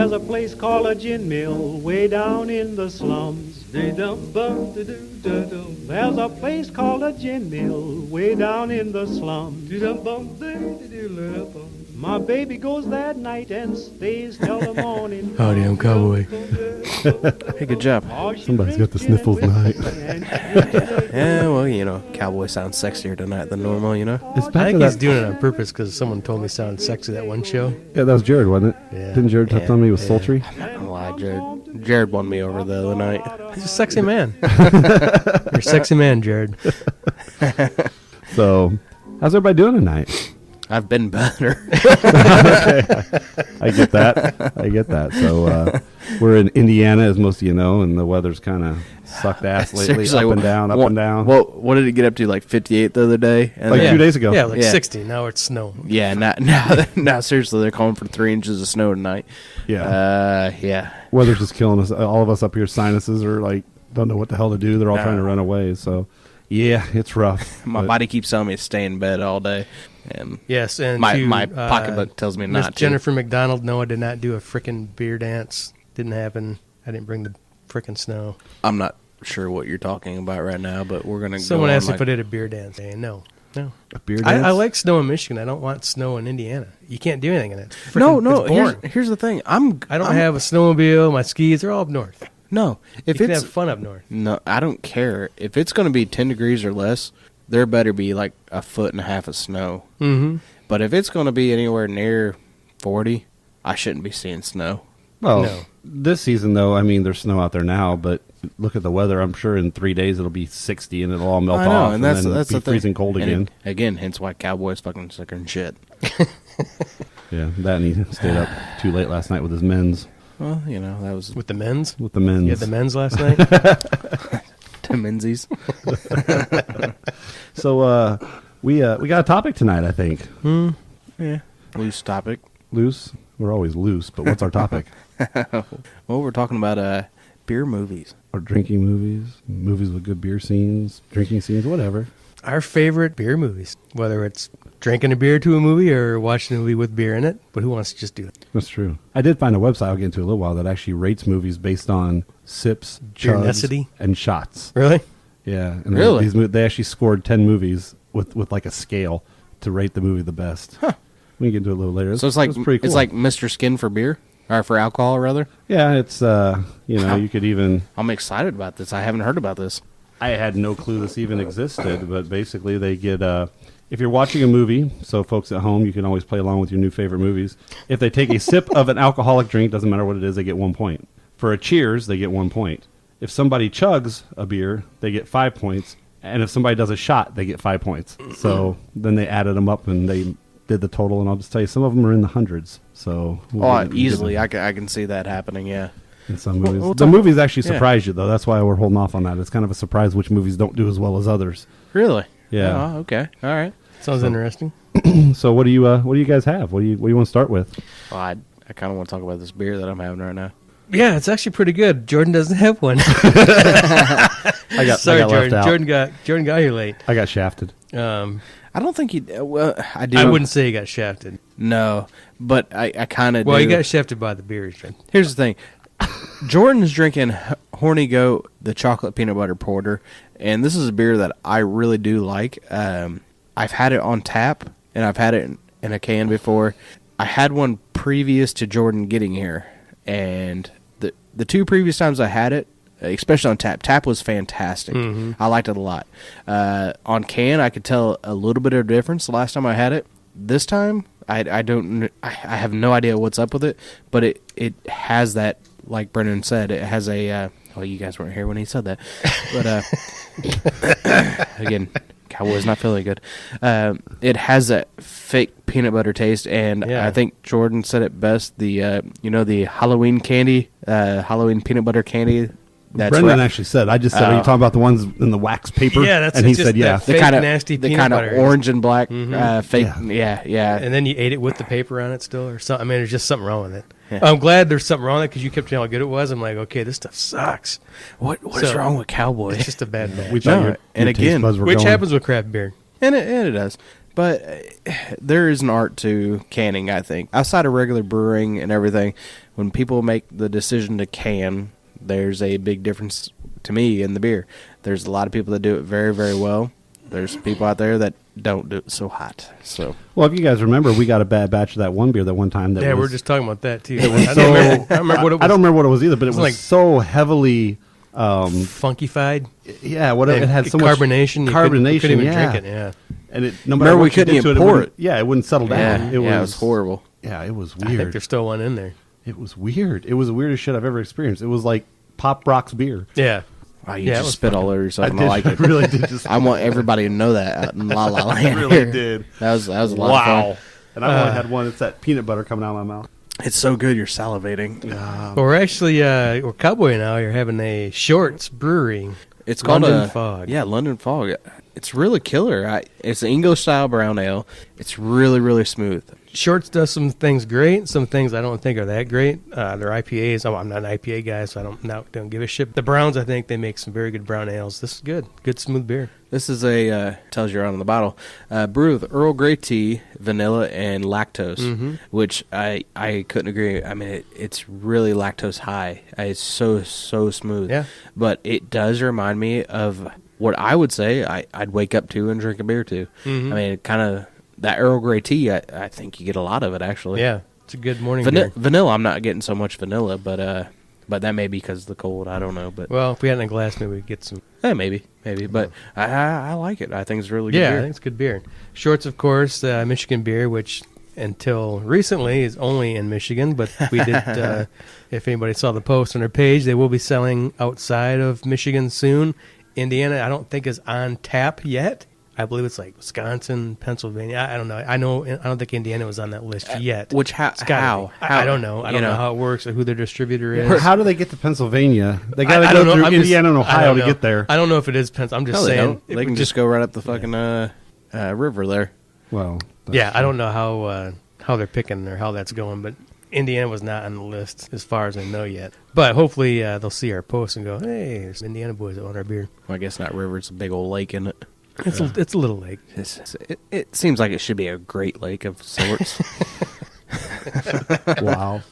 There's a place called a gin mill way down in the slums. There's a place called a gin mill way down in the slums. My baby goes that night and stays till the morning. Howdy, I'm Cowboy. Hey, good job. Somebody's got the sniffles tonight. Yeah, well, you know, Cowboy sounds sexier tonight than normal, you know? It's I back think to he's that. doing it on purpose because someone told me it sounded sexy that one show. Yeah, that was Jared, wasn't it? Yeah. Didn't Jared tell me he was sultry? I'm not gonna lie, Jared won me over the other night. He's a sexy man. You're a sexy man, Jared. So, how's everybody doing tonight? I've been better. I get that. So, we're in Indiana, as most of you know, and the weather's kind of sucked ass lately. Seriously, up and down, up and down. Well, what did it get up to? Like 58 the other day? And Like then- 2 days ago. Yeah, like Yeah. 60. Now it's snow. Yeah, now seriously, they're calling for 3 inches of snow tonight. Yeah. Yeah. Weather's just killing us. All of us up here, sinuses are like, don't know what the hell to do. They're all trying to run away. So, yeah, it's rough. My But body keeps telling me to stay in bed all day, and Yes, and my pocketbook tells me Miss not to. Jennifer McDonald, no, I did not do a frickin' beer dance. Didn't happen. I didn't bring the frickin' snow. I'm not sure what you're talking about right now, but we're gonna. Someone go on asked like, if I did a beer dance. No. a beer I dance? like snow in Michigan. I don't want snow in Indiana. You can't do anything in it. No. It's boring. Here's the thing. I don't have a snowmobile. My skis are all up north. No. If You can it's have fun up north. no, I don't care. If it's going to be 10 degrees or less, there better be like a foot and a half of snow. Mm-hmm. But if it's going to be anywhere near 40, I shouldn't be seeing snow. Well, No. this season, though, I mean, there's snow out there now, but look at the weather. I'm sure in 3 days it'll be 60 and it'll all melt I know, off, and that's then the be thing. freezing cold And again. Again, hence why Cowboy's fucking sicker than shit. Yeah, that and he stayed up too late last night with his men's. Well, you know, that was With the men's? With the men's. You had the men's last night? to Menzies. So we got a topic tonight, I think. Yeah. Loose topic. Loose. We're always loose, but what's our topic? Well, we're talking about beer movies. Or drinking movies, movies with good beer scenes, drinking scenes, whatever. Our favorite beer movies. Whether it's drinking a beer to a movie or watching a movie with beer in it. But who wants to just do it? That's true. I did find a website I'll get into in a little while that actually rates movies based on sips, chugs, Beernicity? and shots. Really? Yeah. And Really? they actually scored 10 movies with like a scale to rate the movie the best. Huh. We can get into it a little later. So it's like pretty cool. it's like Mr. Skin for beer or for alcohol rather. Yeah, it's you could even. I'm excited about this. I haven't heard about this. I had no clue this even existed, but basically they get if you're watching a movie, so folks at home, you can always play along with your new favorite movies. If they take a sip of an alcoholic drink, doesn't matter what it is, they get 1 point. For a cheers, they get 1 point. If somebody chugs a beer, they get 5 points, and if somebody does a shot, they get 5 points. So then they added them up and they did the total, and I'll just tell you, some of them are in the hundreds. So Easily, I can see that happening. Yeah. in some movies. we'll The talk- movies actually yeah. surprise you, though. That's why we're holding off on that. It's kind of a surprise which movies don't do as well as others. Really? Yeah. Oh, okay. All right. Sounds interesting. So what do you guys have? What do you want to start with? Well, I kind of want to talk about this beer that I'm having right now. Yeah, it's actually pretty good. Jordan doesn't have one. I Sorry, got left Jordan. out. Jordan got here late. I got shafted. I don't think he. Well, I do. I wouldn't say he got shafted. No, but I kind of. Well, do. he got shafted by the beers. Here's the thing. Jordan's drinking Horny Goat, the chocolate peanut butter porter, and this is a beer that I really do like. I've had it on tap, and I've had it in a can before. I had one previous to Jordan getting here, and the two previous times I had it, especially on tap was fantastic. Mm-hmm. I liked it a lot. On can, I could tell a little bit of difference the last time I had it. This time, I have no idea what's up with it, but it has that, like Brendan said, it has a, well, you guys weren't here when he said that, but, again, Cowboy's not feeling good. It has that fake peanut butter taste, and Yeah. I think Jordan said it best, the Halloween candy, Halloween peanut butter candy. That's Brendan right. actually said. I just said, "Are you talking about the ones in the wax paper?" Yeah, that's and he it's just said, "Yeah." that fake, nasty the peanut kind of butter. orange and black Mhm. fake. Yeah. Yeah. And then you ate it with the paper on it still, or something. I mean, there's just something wrong with it. Yeah. I'm glad there's something wrong with it because you kept telling how good it was. I'm like, okay, this stuff sucks. What is So, wrong with Cowboy? It's just a bad batch. We thought No, your and taste again, buds were Which going. happens with craft beer. and it does. But there is an art to canning, I think. Outside of regular brewing and everything, when people make the decision to can, there's a big difference to me in the beer. There's a lot of people that do it very, very well. There's people out there that don't do it so hot. So, well, if you guys remember, we got a bad batch of that one beer that one time. That we were just talking about that too. I don't remember what it was. I don't remember what it was either, but it was so heavily funkified. Yeah, whatever. It had so carbonation. Much carbonation. You couldn't even drink it. Yeah, and it, no matter what we couldn't even pour it. Yeah, it wouldn't settle down. It was horrible. Yeah, it was weird. I think there's still one in there. It was weird. It was the weirdest shit I've ever experienced. It was like Pop Rocks beer. Yeah. Wow, you just spit all over yourself. I like it. I really did. Just I want everybody to know that out in La La Land. I really did. That was a lot of fun. And I only had one. It's that peanut butter coming out of my mouth. It's so good, you're salivating. Well, we're actually, we're Cowboy now. You're having a Shorts Brewery. It's called London Fog. Yeah, London Fog. It's really killer. It's an English-style brown ale. It's really, really smooth. Shorts does some things great, some things I don't think are that great. Their IPAs, I'm not an IPA guy, so I don't give a shit. The browns, I think they make some very good brown ales. This is good smooth beer. This is a, tells you right on the bottle, brewed with Earl Grey tea, vanilla, and lactose, which I couldn't agree. I mean, it's really lactose high. It's so smooth. Yeah. But it does remind me of what I would say I'd wake up to and drink a beer to. I mean, kind of... That Earl Grey tea, I think you get a lot of it, actually. Yeah, it's a good morning beer. Vanilla, I'm not getting so much vanilla, but that may be because of the cold. I don't know. But well, if we had it in a glass, maybe we'd get some. Maybe. But I like it. I think it's really good beer. I think it's good beer. Shorts, of course, Michigan beer, which until recently is only in Michigan, but we did, if anybody saw the post on our page, they will be selling outside of Michigan soon. Indiana, I don't think is on tap yet. I believe it's like Wisconsin, Pennsylvania. I don't know. I don't think Indiana was on that list yet. Which how? I don't know. I don't know how it works or who their distributor is. How do they get to Pennsylvania? They got to go through Indiana and Ohio to get there. I don't know if it is Pennsylvania. I'm just saying they can just go right up the fucking river there. Well, I don't know how they're picking or how that's going, but Indiana was not on the list as far as I know yet. But hopefully they'll see our post and go, "Hey, there's Indiana boys that want our beer." Well, I guess not river. It's a big old lake, isn't it? It's a little lake. It seems like it should be a great lake of sorts. Wow.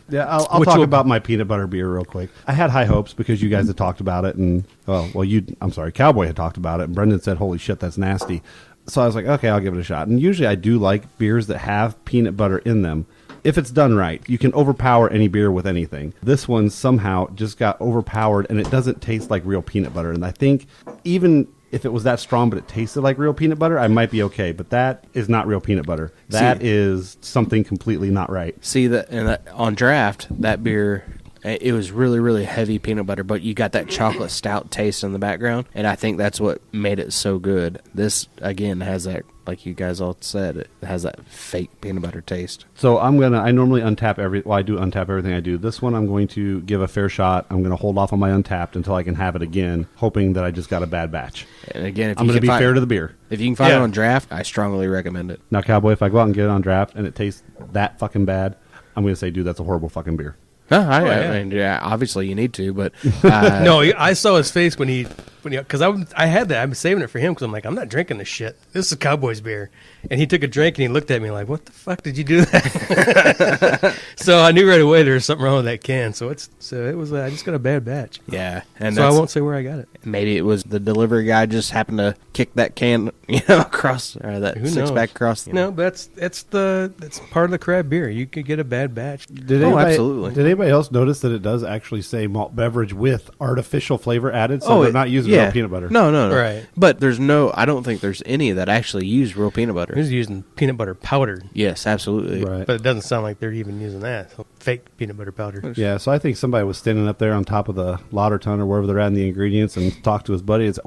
Yeah, I'll talk about my peanut butter beer real quick. I had high hopes because you guys had talked about it, and Cowboy had talked about it, and Brendan said, "Holy shit, that's nasty." So I was like, okay, I'll give it a shot. And usually I do like beers that have peanut butter in them. If it's done right, you can overpower any beer with anything. This one somehow just got overpowered, and it doesn't taste like real peanut butter. And I think even if it was that strong but it tasted like real peanut butter, I might be okay. But that is not real peanut butter. That is something completely not right. See, on draft, that beer, it was really, really heavy peanut butter, but you got that chocolate stout taste in the background, and I think that's what made it so good. This, again, has that, like you guys all said, it has that fake peanut butter taste. So I normally untap I do untap everything I do. This one I'm going to give a fair shot. I'm going to hold off on my untapped until I can have it again, hoping that I just got a bad batch. And again, I'm going to be fair to the beer. If you can find it on draft, I strongly recommend it. Now, Cowboy, if I go out and get it on draft and it tastes that fucking bad, I'm going to say, dude, that's a horrible fucking beer. No, I mean, obviously you need to, but no, I saw his face when he because I had that. I'm saving it for him because I'm like, I'm not drinking this shit. This is Cowboy's beer, and he took a drink and he looked at me like, what the fuck did you do that? So I knew right away there was something wrong with that can. So it was I just got a bad batch. Yeah, and so I won't say where I got it. Maybe it was the delivery guy just happened to kick that can, across or that six-pack across. No, but that's part of the craft beer. You could get a bad batch. Absolutely. Did anybody else notice that it does actually say malt beverage with artificial flavor added? So they're not using real peanut butter. No. Right. But I don't think there's any that actually use real peanut butter. They're using peanut butter powder. Yes, absolutely. Right. But it doesn't sound like they're even using that. So fake peanut butter powder. Yeah, so I think somebody was standing up there on top of the lauter ton or wherever they're adding the ingredients and talked to his buddy and said,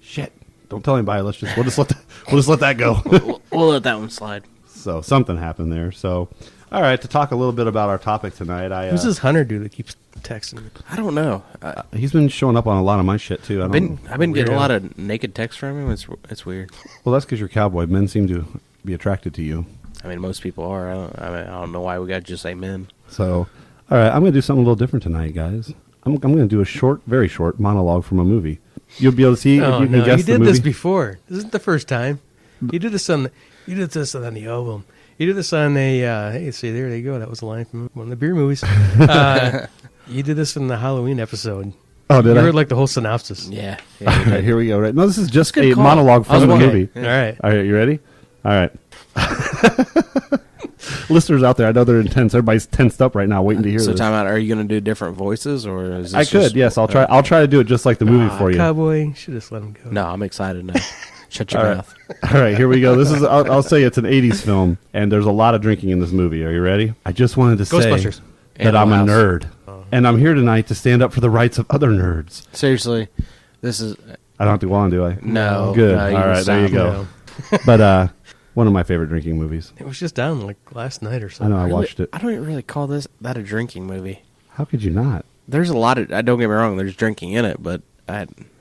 shit. Don't tell anybody. We'll just let that go. We'll let that one slide. So something happened there. So, all right, to talk a little bit about our topic tonight. Who's this Hunter dude that keeps texting me? I don't know. He's been showing up on a lot of my shit too. I've been getting a lot of naked texts from him. It's weird. Well, that's because you're a cowboy. Men seem to be attracted to you. I mean, most people are. I don't know why we got to just say men. So, all right, I'm going to do something a little different tonight, guys. I'm going to do a very short monologue from a movie. You'll be able to see if Oh you can no, guess you the did movie. this before. This isn't the first time. You did this on the album. You did this on a. Hey, see, there you go. That was a line from one of the beer movies. You did this in the Halloween episode. Oh, did You I? heard like the whole synopsis. Yeah. All right, here we go. Right, no, this is just Good a call. monologue I was from the wondering. movie. All right. All right, you ready? All right. Listeners out there, I know they're intense. Everybody's tensed up right now, waiting to hear So, this. time out. Are you going to do different voices, or is this I could, just- yes. I'll try. I'll try to do it just like the movie for you. Cowboy. Should have let him go. No, I'm excited now. Shut your All right. mouth. All right, here we go. This is. I'll say it's an '80s film, and there's a lot of drinking in this movie. Are you ready? I just wanted to say Ghostbusters. that I'm a Animal House. nerd, and I'm here tonight to stand up for the rights of other nerds. Seriously, this is I don't have to go on, do I? no. Good. No, All right, there you stop. go. But one of my favorite drinking movies. It was just down like last night or I something. know. I Really- watched it. I don't even really call that a drinking movie. How could you not? There's a lot of. Don't get me wrong. There's drinking in it, but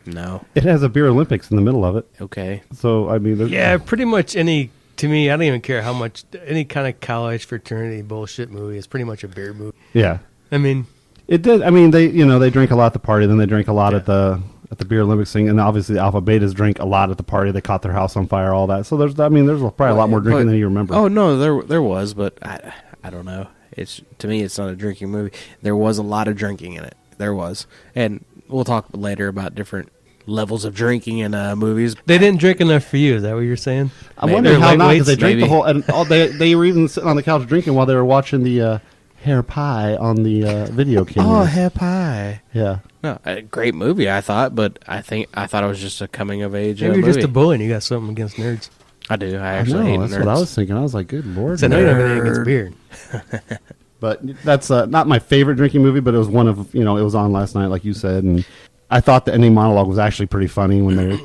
no. It has a beer Olympics in the middle of it. Okay. So I mean, there's, Yeah, pretty much any. To me, I don't even care how much any kind of college fraternity bullshit movie is pretty much a beer movie. yeah. I mean, It did. I mean, they drink a lot at the party, then they drink a lot at the beer Olympics thing, and obviously the Alpha Betas drink a lot at the party. They caught their house on fire, all that. So there's probably a lot more drinking than you remember. Oh no, there was, but I don't know. It's to me, it's not a drinking movie. There was a lot of drinking in it. There was, and we'll talk later about different levels of drinking in movies. they didn't drink enough for you. Is that what you're saying? I'm maybe. wondering They're how not, because they lightweights, drank the maybe. whole, and they were even sitting on the couch drinking while they were watching the hair pie on the video camera. hair pie. Yeah. No, a great movie, I thought, but I thought it was just a coming of age. Maybe you're movie. just a bully and you got something against nerds. I do. I I actually know, hate that's nerds. what I was thinking. I was like, good lord. So now you don't have anything Nerd. against beer. But that's not my favorite drinking movie, but it was one of, it was on last night, like you said, and I thought the ending monologue was actually pretty funny when they're,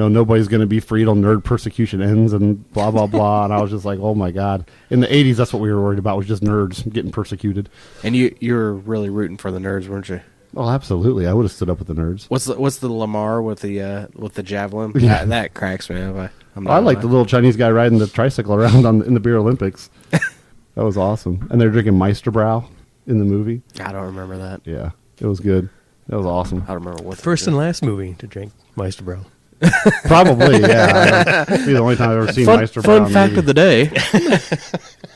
nobody's going to be free till nerd persecution ends and blah, blah, blah. And I was just like, oh my God. In the 80s, that's what we were worried about, was just nerds getting persecuted. And you were really rooting for the nerds, weren't you? Oh, absolutely. I would have stood up with the nerds. What's the Lamar with the javelin? Yeah. That cracks me up. I like the little Chinese guy riding the tricycle around in the beer Olympics. That was awesome. And they're drinking Meisterbrow in the movie. I don't remember that. Yeah, it was good. That was awesome. I don't remember what First and last movie to drink Meisterbrow. Probably, yeah. It's the only time I've ever seen Meisterbrow. fun in a fact movie. of the day.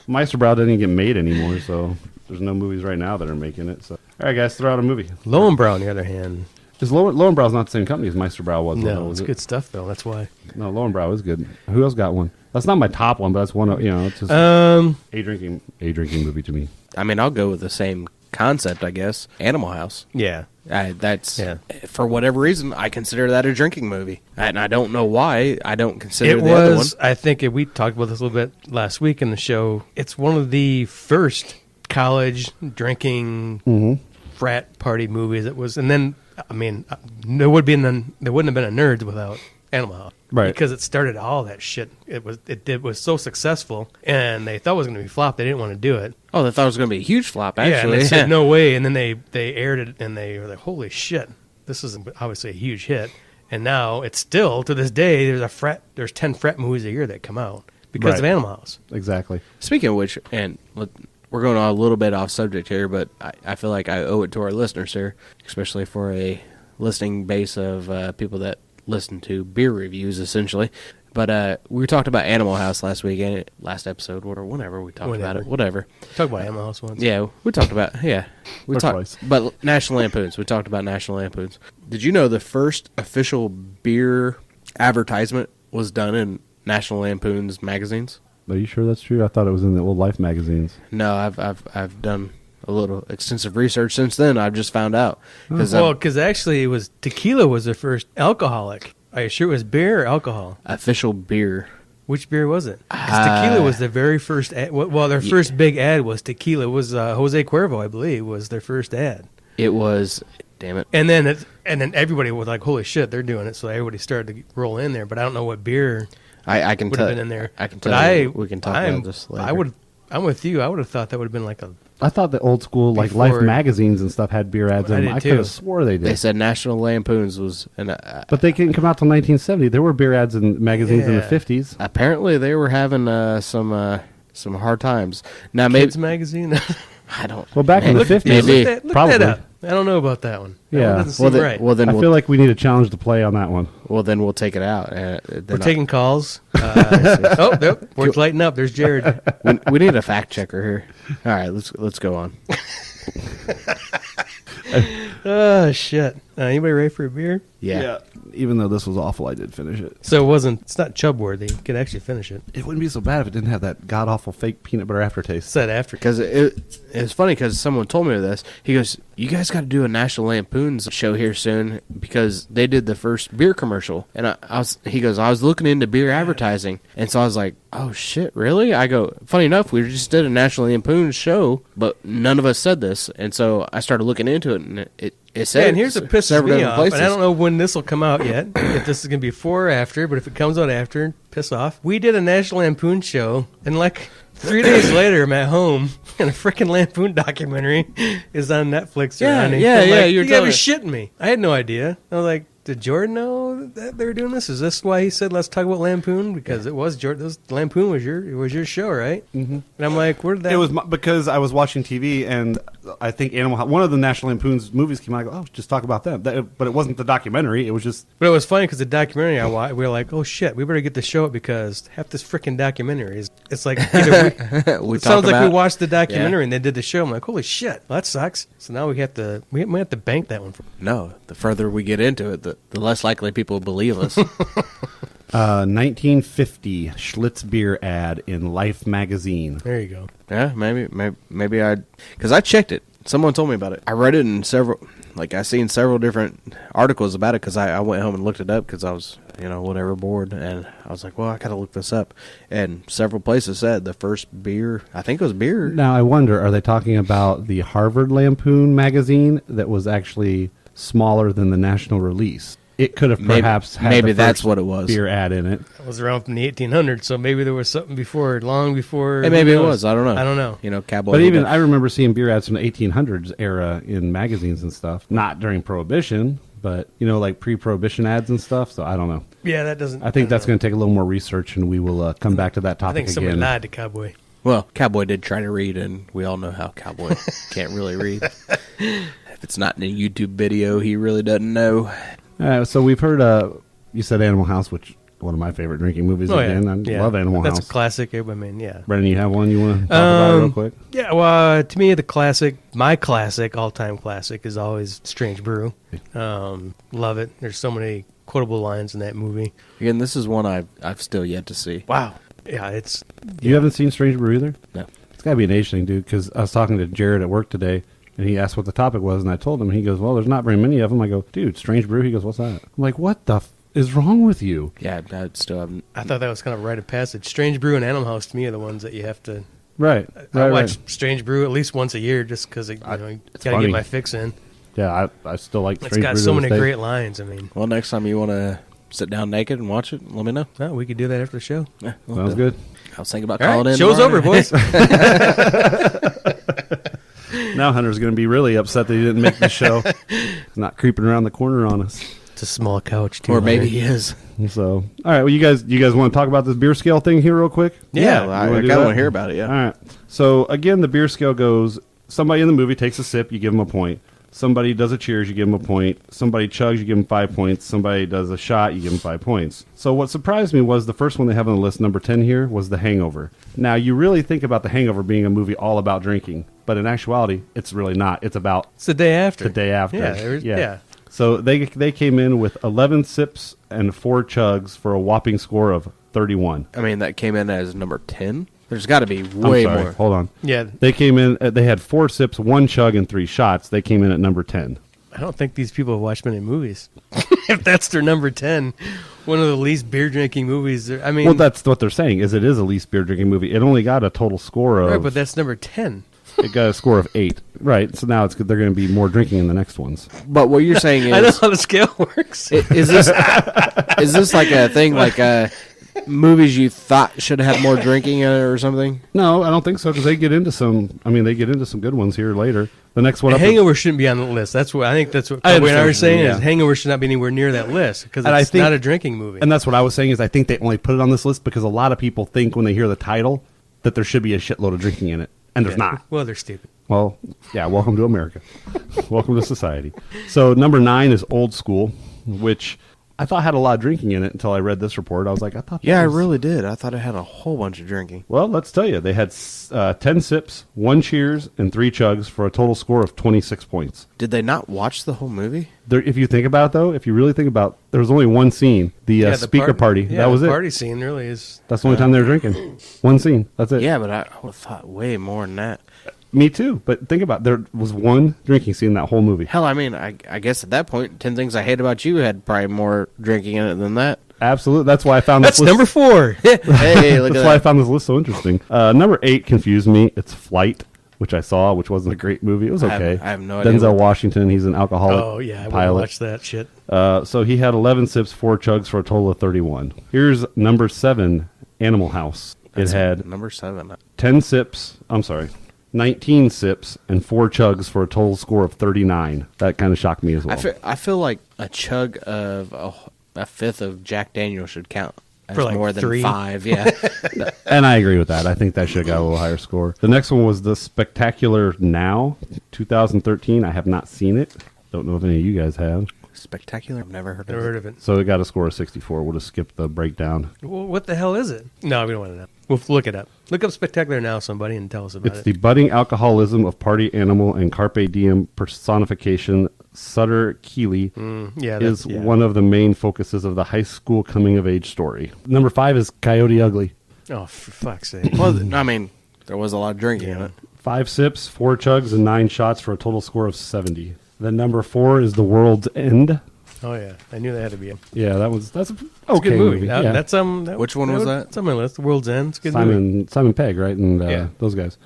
Meisterbrow didn't get made anymore, so there's no movies right now that are making it. So, all right, guys, throw out a movie. Lowenbrow, on the other hand, Is Lowenbrow's not the same company as Meisterbrow was? no, though, it's is it? good stuff though. That's why. No, Lowenbrow is good. Who else got one? That's not my top one, but that's one of, it's just Um, a drinking movie to me. I mean, I'll go with the same concept, I guess. Animal House. yeah, That's Yeah. for whatever reason I consider that a drinking movie, and I don't know why I don't consider it the other one. was. I think we talked about this a little bit last week in the show. It's one of the first college drinking frat party movies. It was, and then I mean, there wouldn't have been a Nerds without Animal House. Right. Because it started all that shit. It was so successful, and they thought it was going to be flop. They didn't want to do it. Oh, they thought it was going to be a huge flop. Actually, Yeah, and they said no way. And then they aired it, and they were like, "Holy shit, this is obviously a huge hit." And now it's still to this day. There's 10 frat movies a year that come out because of Right. Animal House. Exactly. Speaking of which, and we're going a little bit off subject here, but I feel like I owe it to our listeners here, especially for a listening base of people that listen to beer reviews, essentially. But we talked about Animal House last week, and last episode, or whenever we talked about it, whatever. Talk about Animal House once. Yeah, we talked about we Or talked, twice. but National Lampoons. We talked about National Lampoons. Did you know the first official beer advertisement was done in National Lampoons magazines? Are you sure that's true? I thought it was in the old Life magazines. No, I've done a little extensive research since then. I've just found out Because actually, it was tequila was the first alcoholic. Are you sure it was beer or alcohol? official beer. Which beer was it? Because tequila was the very first ad. Well, their first big ad was tequila. It was Jose Cuervo, I believe, was their first ad. It was, damn it. And then everybody was like, "Holy shit, they're doing it!" So everybody started to roll in there. But I don't know what beer I can would tell have been in there. I can But tell you. We can talk about this later. I'm with you. I would have thought that would have been like a. I thought the old school like Before- Life magazines and stuff had beer ads I in them. did I too. could have swore they They did. said National Lampoons was, and But they didn't come out till 1970. There were beer ads in magazines in the Yeah. 50s. apparently they were having some hard times. Now maybe Kids magazine. I don't. Well, back in the Look- 50s, maybe. Look probably. that up. I don't know about that one. That Yeah. one doesn't seem right. Well, then I feel like we need to challenge the play on that one. well, then we'll take it out. We're taking calls. Oh, nope. We're lighting up. There's Jared. we need a fact checker here. All right, let's go on. Oh, shit. Anybody ready for a beer? Yeah. Even though this was awful, I did finish it. So it's not chub worthy. You could actually finish it. It wouldn't be so bad if it didn't have that god awful fake peanut butter aftertaste. Said after. Because it's funny because someone told me this. He goes, "You guys got to do a National Lampoon's show here soon because they did the first beer commercial." And he goes, "I was looking into beer advertising," and so I was like, "Oh shit, really?" I go, "Funny enough, we just did a National Lampoon's show, but none of us said this." And so I started looking into it, and it said, Yeah, and here's what pisses several me different off. places. And I don't know when this will come out yet. If this is going to be before or after, but if it comes out after, piss off. We did a National Lampoon show, and like 3 days later, I'm at home, and a freaking Lampoon documentary is on Netflix. Yeah, or on yeah, I'm yeah, like, you're you gotta be telling shitting me. I had no idea. I was like, did Jordan know that they were doing this? Is this why he said let's talk about Lampoon? Because it was Jordan. Lampoon was your show, right? Mm-hmm. And I'm like, where did that? It was because I was watching TV, and I think one of the National Lampoon's movies came out. I go, oh, just talk about them. But it wasn't the documentary. It was just. But it was funny because the documentary I watched, we were like, oh shit, we better get the show up because half this freaking documentary is. It's like either We it sounds talk like we about- watched the documentary Yeah. and they did the show. I'm like, holy shit, well, that sucks. So now we have to bank that one. No, the further we get into it, the less likely people believe us. 1950 Schlitz beer ad in Life magazine. There you go. Yeah, maybe I, because I checked it. Someone told me about it. I read it in I seen several different articles about it because I went home and looked it up because I was, whatever, bored. And I was like, well, I got to look this up. And several places said the first beer, I think it was beer. Now, I wonder, are they talking about the Harvard Lampoon magazine that was actually smaller than the national release? It could have perhaps had maybe the that's first what it was. beer ad in it. It was around from the 1800s, so maybe there was something before, long before. Hey, maybe who it knows? was. I don't know. I don't know. Cowboy. But even I remember seeing beer ads from the 1800s era in magazines and stuff. Not during Prohibition, but like pre-Prohibition ads and stuff. So I don't know. Yeah, that doesn't. I think that's going to take a little more reach, and we will come back to that I topic think somebody again. lied to Cowboy. Well, Cowboy did try to read, and we all know how Cowboy can't really read. If it's not in a YouTube video, he really doesn't know. All right, so we've heard. You said Animal House, which one of my favorite drinking movies. Again, I love Animal House. That's a classic. I mean, yeah. Brendan, you have one you want to talk about real quick? Yeah, well, to me, my classic, all-time classic, is always Strange Brew. Love it. There's so many quotable lines in that movie. Again, this is one I've still yet to see. Wow. Yeah, it's... You haven't seen Strange Brew either? No. It's got to be an age thing, dude, because I was talking to Jared at work today, and he asked what the topic was, and I told him, and he goes, well, there's not very many of them. I go, dude, Strange Brew? He goes, what's that? I'm like, what the is wrong with you? Yeah, I still haven't. I thought that was kind of a rite of passage. Strange Brew and Animal House, to me, are the ones that you have to... Right. I watch Strange Brew at least once a year just because you got to funny. get my fix in. Yeah, I still like Strange It's Brew. got so many great lines, I mean. Well, next time you want to sit down naked and watch it, let me know. Oh, we could do that after the show. Yeah, Sounds good. I was thinking about All calling right, in. show's tomorrow. over, boys. Now Hunter's going to be really upset that he didn't make the show. He's not creeping around the corner on us. It's a small couch, too. Or maybe he is. So, all right. Well, you guys want to talk about this beer scale thing here real quick? Yeah, You I wanna do kind of that? want to hear about it, yeah. All right. So, again, the beer scale goes, somebody in the movie takes a sip, you give them a point. Somebody does a cheers, you give them a point. Somebody chugs, you give them 5 points. Somebody does a shot, you give them 5 points. So what surprised me was the first one they have on the list, number 10 here, was The Hangover. Now, you really think about The Hangover being a movie all about drinking, but in actuality, it's really not. It's about It's the day after. the day after. Yeah. So they came in with 11 sips and 4 chugs for a whopping score of 31. I mean, that came in as number 10. There's got to be I'm way sorry, more. Hold on. Yeah. They came in, they had 4 sips, 1 chug, and 3 shots. They came in at number 10. I don't think these people have watched many movies. If that's their number 10, one of the least beer drinking movies. I mean, Well, that's what they're saying, is it is a least beer drinking movie. It only got a total score of... right, but that's number 10. It got a score of 8. Right, so now they're going to be more drinking in the next ones. But what you're saying I know is, how the scale works. is this like a thing like movies you thought should have had more drinking in it or something? No, I don't think so, because they get into some good ones here later. The next one up... Hangover shouldn't be on the list. That's what I think. That's what I Cowboy and I understand were what saying. you mean, Is yeah. Hangover should not be anywhere near that list because And I it's think- not a drinking movie. And that's what I was saying, is I think they only put it on this list because a lot of people think when they hear the title that there should be a shitload of drinking in it. And there's not. Well, they're stupid. Well, yeah, welcome to America. Welcome to society. So number 9 is Old School, which I thought had a lot of drinking in it until I read this report. I was like, I thought Yeah, I really did. I thought it had a whole bunch of drinking. Well, let's tell you. They had 10 sips, 1 cheers, and 3 chugs for a total score of 26 points. Did they not watch the whole movie? If you think about it, though, if you really think about it, there was only one scene, the speaker party. Yeah, that was the it. party scene really is. That's the only time they were drinking. One scene. That's it. Yeah, but I would have thought way more than that. Me too. But think about it. There was one drinking scene in that whole movie. Hell, I mean, I guess at that point, 10 Things I Hate About You had probably more drinking in it than that. Absolutely. That's why I found That's this list. number 4. Hey, look That's at why I that. found this list so interesting. Number 8 confused me. It's Flight, which I saw, which wasn't a great movie. It was okay. I have no idea Denzel what- Washington, he's an alcoholic Oh, yeah. I would pilot. watch that shit. So he had 11 sips, 4 chugs for a total of 31. Here's number 7, Animal House. That's it had number 7. 10 sips, 19 sips, and 4 chugs for a total score of 39. That kind of shocked me as well. I feel like a chug of a fifth of Jack Daniel should count as For like more than 3. 5. Yeah. And I agree with that. I think that should have got a little higher score. The next one was The Spectacular Now, 2013. I have not seen it. Don't know if any of you guys have. Spectacular. I've never heard Never of heard it. of it. So it got a score of 64. We'll just skip the breakdown. Well, what the hell is it? No, we don't want to know. We'll look it up. Look up Spectacular Now, somebody, and tell us about It's it. the budding alcoholism of party animal and carpe diem personification. Sutter Keeley Yeah, is yeah. one of the main focuses of the high school coming of age story. Number 5 is Coyote Ugly. Oh, for fuck's sake. Well, I mean, there was a lot of drinking in Yeah. it. 5 sips, 4 chugs, and 9 shots for a total score of 70. Then number 4 is The World's End. Oh, yeah. I knew that had to be a Yeah, that's a it's okay a good movie. Yeah. That's Which one was that? It's on my list. The World's End. It's a good movie. Simon Pegg, right? And Yeah. those guys.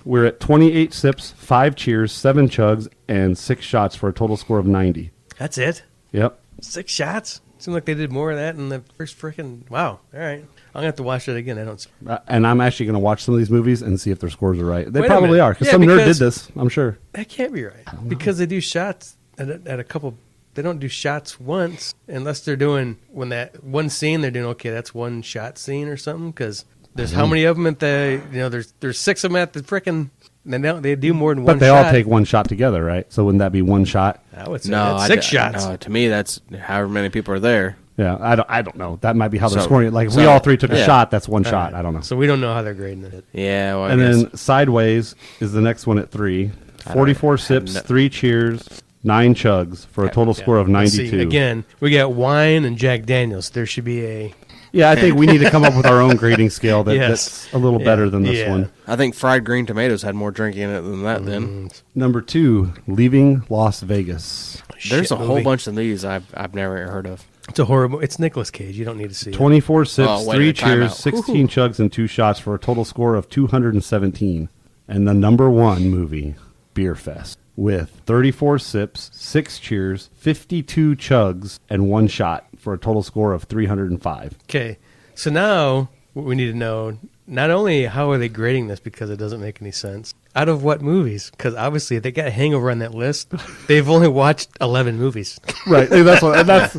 We're at 28 sips, 5 cheers, 7 chugs, and 6 shots for a total score of 90. That's it? Yep. 6 shots? Seemed like they did more of that in the first freaking... Wow. All right. I'm going to have to watch that again. I don't... And I'm actually going to watch some of these movies and see if their scores are right. They Wait a probably minute. are, because Yeah, some nerd did because- this, I'm sure. That can't be right. Because they do shots at a couple... They don't do shots once unless they're doing... When that one scene, they're doing, okay, that's one shot scene or something, because there's how many of them at the... You know, there's 6 of them at the frickin'... They do more than one But they shot. all take one shot together, right? So wouldn't that be one shot? I would say No, that's 6 shots. No, to me, that's however many people are there. Yeah, I don't know. That might be how they're So- scoring it. Like, if so- we all 3 took a yeah. shot, that's one All shot. right. I don't know. So we don't know how they're grading it. Yeah, well, I And guess. then Sideways is the next one at 3. I don't 44 know. sips, No- 3 cheers, 9 chugs for a total score of Let's 92. see, again, we got wine and Jack Daniels. There should be a... Yeah, I think we need to come up with our own grading scale Yes. that's a little better than this Yeah. one. I think fried green tomatoes had more drinking in it than that then. Number 2, Leaving Las Vegas. There's Shit a whole movie. bunch of these I've never heard of. It's a horrible... It's Nicolas Cage. You don't need to see it. 24 sips, Oh, wait a 3 minute, time cheers, out. 16 chugs, and 2 shots for a total score of 217. And the number 1 movie, Beer Fest, with 34 sips, 6 cheers, 52 chugs, and 1 shot for a total score of 305. Okay, so now what we need to know, not only how are they grading this because it doesn't make any sense, out of what movies? Because obviously if they got a hangover on that list. They've only watched 11 movies. Right. That's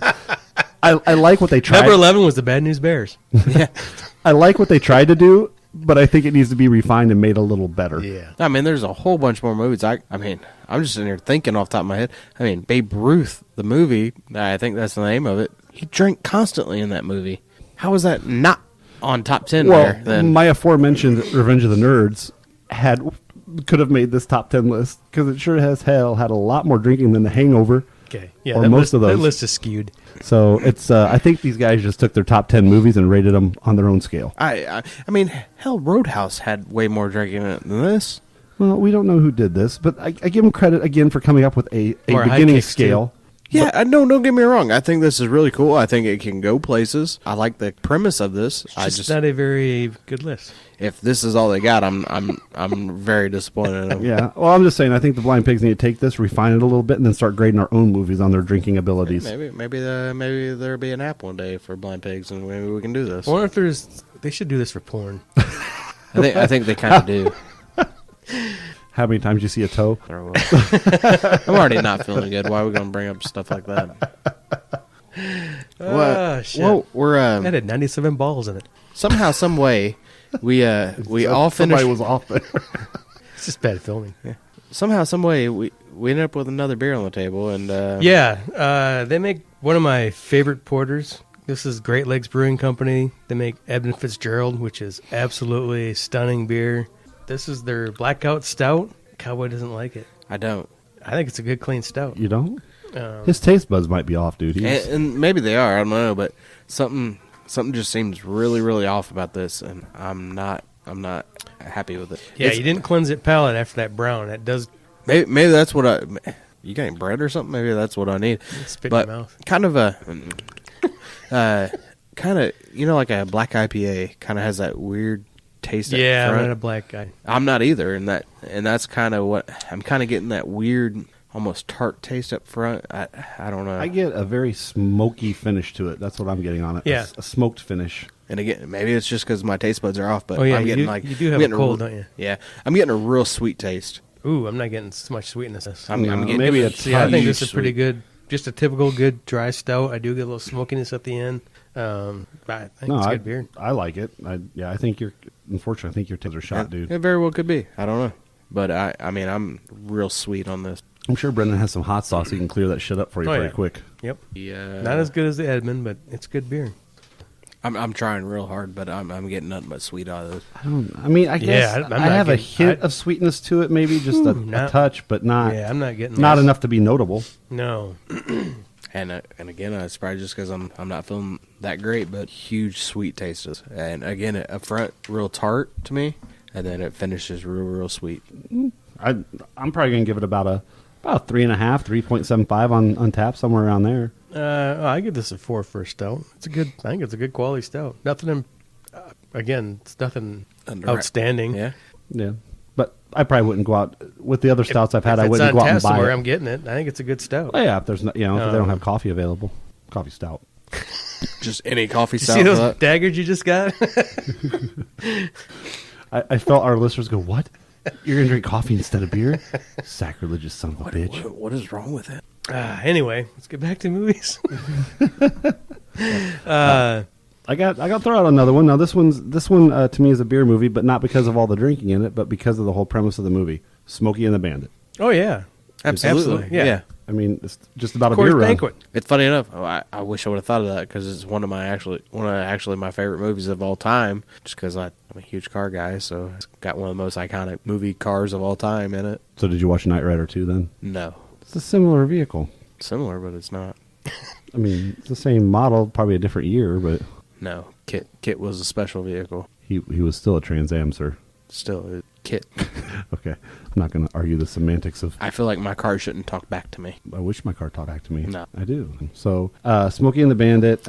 I like what they tried. Number 11 was The Bad News Bears. Yeah. I like what they tried to do, but I think it needs to be refined and made a little better. Yeah. I mean, there's a whole bunch more movies. I mean, I'm just sitting here thinking off the top of my head. I mean, Babe Ruth, the movie, I think that's the name of it. He drank constantly in that movie. How is that not on top 10 Well, there? Then my aforementioned Revenge of the Nerds could have made this top 10 list because it sure as hell had a lot more drinking than The Hangover. Okay. Yeah, Or that most list, of those. That list is skewed. So it's I think these guys just took their top 10 movies and rated them on their own scale. I mean, hell, Roadhouse had way more drinking in it than this. Well, we don't know who did this, but I give them credit again for coming up with a More high beginning kicks, scale. Yeah, no, don't get me wrong. I think this is really cool. I think it can go places. I like the premise of this. It's just not a very good list. If this is all they got, I'm very disappointed in them. Yeah. Well, I'm just saying, I think the Blind Pigs need to take this, refine it a little bit, and then start grading our own movies on their drinking abilities. Maybe there'll be an app one day for blind pigs, and maybe we can do this. I wonder if they should do this for porn. I think they kind of do. How many times you see a toe? I'm already not feeling good. Why are we going to bring up stuff like that? Shit. Well, we're That had 97 balls in it. somehow, some way, we all Somebody finished. was off there. It's just bad filming. Somehow, some way, we ended up with another beer on the table, and They make one of my favorite porters. This is Great Lakes Brewing Company. They make Ebden Fitzgerald, which is absolutely stunning beer. This is their Blackout Stout. Cowboy doesn't like it. I don't. I think it's a good, clean stout. You don't? His taste buds might be off, dude. And maybe they are. I don't know, but something just seems really, really off about this, and I'm not happy with it. Yeah, you didn't cleanse it palate after that brown. That does Maybe that's what you got any bread or something? Maybe that's what I need. spit But in your mouth. kind of a, like a black IPA kind of has that weird taste. Yeah, up I'm front. not a black guy. I'm not either, and that's kind of what I'm kind of getting, that weird, almost tart taste up front. I don't know. I get a very smoky finish to it. That's what I'm getting on it. Yeah. A smoked finish. And again, maybe it's just because my taste buds are off. But Oh, yeah, I'm you getting do- you do have a cold, don't you? Yeah, I'm getting a real sweet taste. Ooh, I'm not getting so much sweetness. I'm getting maybe a See, I think this is touch pretty sweet. good. Just a typical good dry stout. I do get a little smokiness at the end. I think it's good beer. I like it. I think unfortunately, I think your tips are shot, dude. It very well could be. I don't know, but I mean, I'm real sweet on this. I'm sure Brendan has some hot sauce. He can clear that shit up for you Oh, pretty yeah. quick. Yep. Yeah, Not as good as the Edmund, but it's good beer. I'm trying real hard, but I'm getting nothing but sweet out of this. I guess I'm I not have a getting- hint of sweetness to it, maybe just a touch, but not Yeah, I'm not getting not this. enough to be notable. No. And again, it's probably just because I'm not feeling that great, but huge sweet tastes. And again, up front, real tart to me, and then it finishes real sweet. I'm probably gonna give it about a 3.5, 3.75 on tap, somewhere around there. I give this a 4 for a stout. I think it's a good quality stout. Nothing, again, it's nothing outstanding. Yeah. Yeah, but I probably wouldn't go out with the other stouts I've had. I If it's wouldn't on go out tap and buy somewhere, it. I'm getting it. I think it's a good stout. Well, yeah, if there's not, if they don't have coffee available, coffee stout. Just any coffee You stout. see for those that. daggers you just got? I felt our listeners go, "What? You're gonna drink coffee instead of beer? Sacrilegious son of a bitch!" What is wrong with it? Anyway, let's get back to movies. I got to throw out another one. Now this one to me is a beer movie, but not because of all the drinking in it, but because of the whole premise of the movie, Smokey and the Bandit. Oh, yeah. Absolutely. Yeah. I mean, it's just about a Course beer run. Banquet. It's funny enough. I wish I would have thought of that because it's one of my favorite movies of all time. Just because I'm a huge car guy, so it's got one of the most iconic movie cars of all time in it. So did you watch Knight Rider 2 then? No, It's a similar vehicle. similar, but it's not. I mean, it's the same model, probably a different year, but No, Kit was a special vehicle. he was still a Trans Am, sir. Still, Kit. Okay, I'm not going to argue the semantics of. I feel like my car shouldn't talk back to me. I wish my car talked back to me. No. I do. So, Smokey and the Bandit.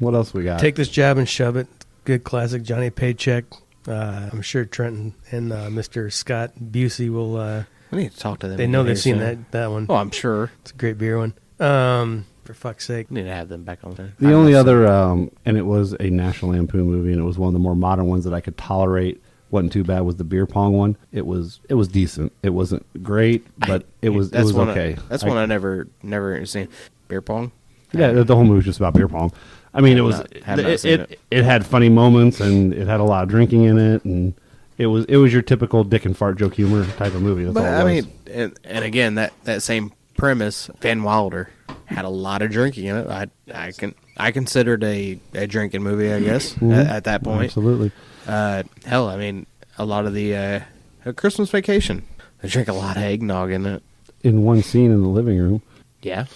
What else we got? Take this jab and shove it. Good classic Johnny Paycheck. I'm sure Trenton and Mr. Scott Busey will. We need to talk to them. They know they've here seen soon. that one. Oh, I'm sure. It's a great beer one. For fuck's sake. We need to have them back on there. The only other, and it was a National Lampoon movie, and it was one of the more modern ones that I could tolerate. Wasn't too bad. Was the beer pong one? It was decent. It wasn't great, but it was okay. That's one I never seen. Beer pong. Yeah, the whole movie was just about beer pong. I mean, Have not seen it. it had funny moments, and it had a lot of drinking in it, and it was your typical dick and fart joke humor type of movie. That's But all I it was. mean, and again, that same premise. Van Wilder had a lot of drinking in it. I considered a drinking movie, I guess, at that point. Absolutely. Hell, I mean, a lot of the Christmas Vacation. They drink a lot of eggnog in it. In one scene in the living room. Yeah.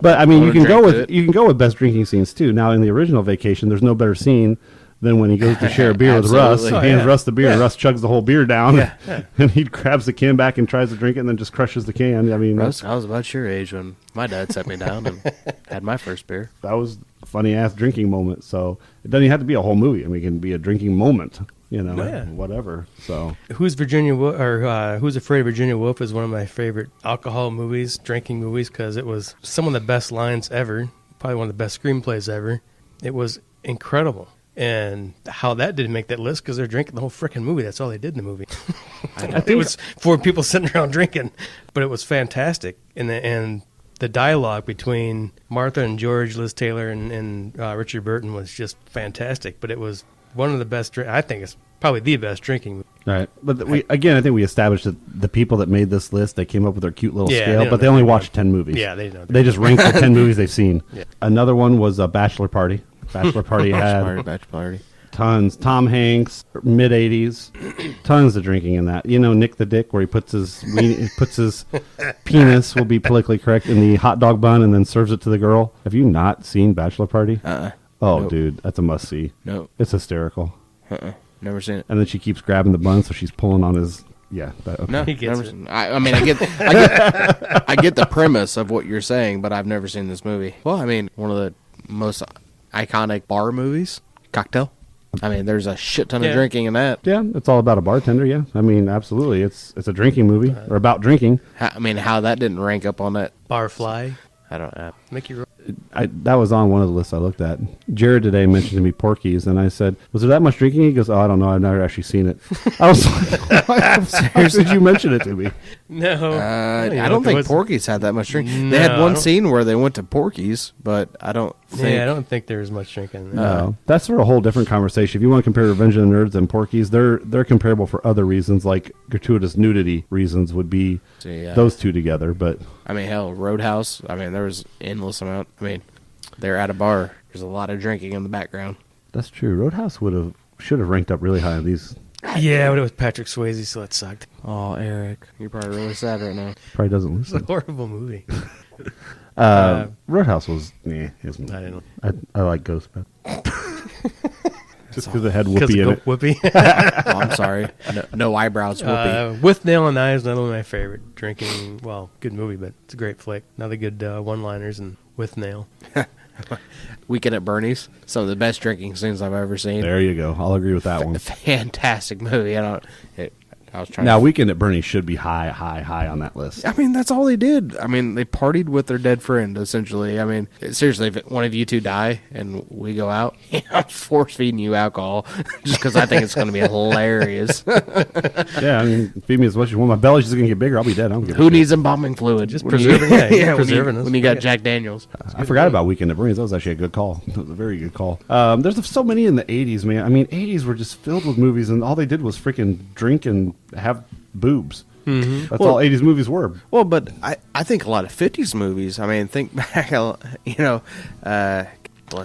But I mean, I you can wanna go drink with to you can go with best drinking scenes too. Now, in the original Vacation, there's no better scene than when he goes to share a beer with Russ. He Absolutely. hands yeah. Russ the beer, and Yeah. Russ chugs the whole beer down, Yeah. and he grabs the can back and tries to drink it, and then just crushes the can. I mean, Russ, I was about your age when my dad set me down and had my first beer. that was a funny ass drinking moment. So it doesn't even have to be a whole movie. I mean, it can be a drinking moment. Yeah. Whatever. So Who's Who's Afraid of Virginia Woolf is one of my favorite alcohol movies, drinking movies, because it was some of the best lines ever, probably one of the best screenplays ever. It was incredible. And how that didn't make that list because they're drinking the whole freaking movie. That's all they did in the movie. It was 4 people sitting around drinking, but it was fantastic. And the dialogue between Martha and George, Liz Taylor, and Richard Burton was just fantastic. But it was one of the best. I think it's probably the best drinking movie. Right, but I think we established that the people that made this list, they came up with their cute little Yeah, scale, they but they don't only know. watched 10 movies. Yeah, they know. They just ranked the 10 movies they've seen. Yeah. Another one was a Bachelor Party. Bachelor Party had Bachelor Party. tons. Tom Hanks, mid 80s, tons of drinking in that. You know, Nick the Dick, where he puts his penis, will be politically correct, in the hot dog bun and then serves it to the girl. Have you not seen Bachelor Party? Oh, Nope. dude, that's a must see. No. It's hysterical. Never seen it. And then she keeps grabbing the bun, so she's pulling on his. Yeah. Okay. No, He gets never it. seen. I mean, I get I get the premise of what you're saying, but I've never seen this movie. Well, I mean, one of the most iconic bar movies, Cocktail. I mean, there's a shit ton of drinking in that. Yeah, it's all about a bartender. Yeah, I mean, absolutely. It's a drinking movie or about drinking. How that didn't rank up on that. Barfly. I don't know. Mickey Rourke. That was on one of the lists I looked at. Jared today mentioned to me Porky's, and I said, "Was there that much drinking?" He goes, "Oh, I don't know. I've never actually seen it." I was like, "Why did you mention it to me?" No. I don't think Porky's had that much drink. No, They had I one don't- scene where they went to Porky's, but I don't think. Yeah, I don't think there was much drinking. No, that's for a whole different conversation. If you want to compare Revenge of the Nerds and Porky's, they're comparable for other reasons, like gratuitous nudity reasons would be those two together. But I mean, hell, Roadhouse. I mean, there was endless amount. I mean, they're at a bar. There's a lot of drinking in the background. that's true. Roadhouse should have ranked up really high on these. Yeah, but it was Patrick Swayze, so it sucked. Oh, Eric, you're probably really sad right now. Probably doesn't It's a listen. horrible movie. Roadhouse was, it wasn't. I didn't. I like Ghostbed. Just because it had Because Whoopi in of it. Whoopi. Oh, I'm sorry. No eyebrows, Whoopi. With Nail and I is another one of my favorite drinking. Well, good movie, but it's a great flick. Another good one-liners and With Nail. Weekend at Bernie's. Some of the best drinking scenes I've ever seen. There you go. I'll agree with that one. Fantastic movie. I was trying. Now, to... Weekend at Bernie's should be high on that list. I mean, that's all they did. I mean, they partied with their dead friend, essentially. I mean, seriously, if one of you two die and we go out, I'm force-feeding you alcohol just because I think it's going to be hilarious. Yeah, I mean, feed me as much as you want. My belly's just going to get bigger. I'll be dead. I don't give a Who shit. needs embalming fluid? Just When preserving- you, preserving us. when you got Jack Daniels. I forgot about Weekend at Bernie's. That was actually a good call. That was a very good call. There's so many in the 80s, man. I mean, 80s were just filled with movies, and all they did was freaking drink and have boobs. Mm-hmm. That's all 80s movies were. Well, but I think a lot of 50s movies, I mean, think back,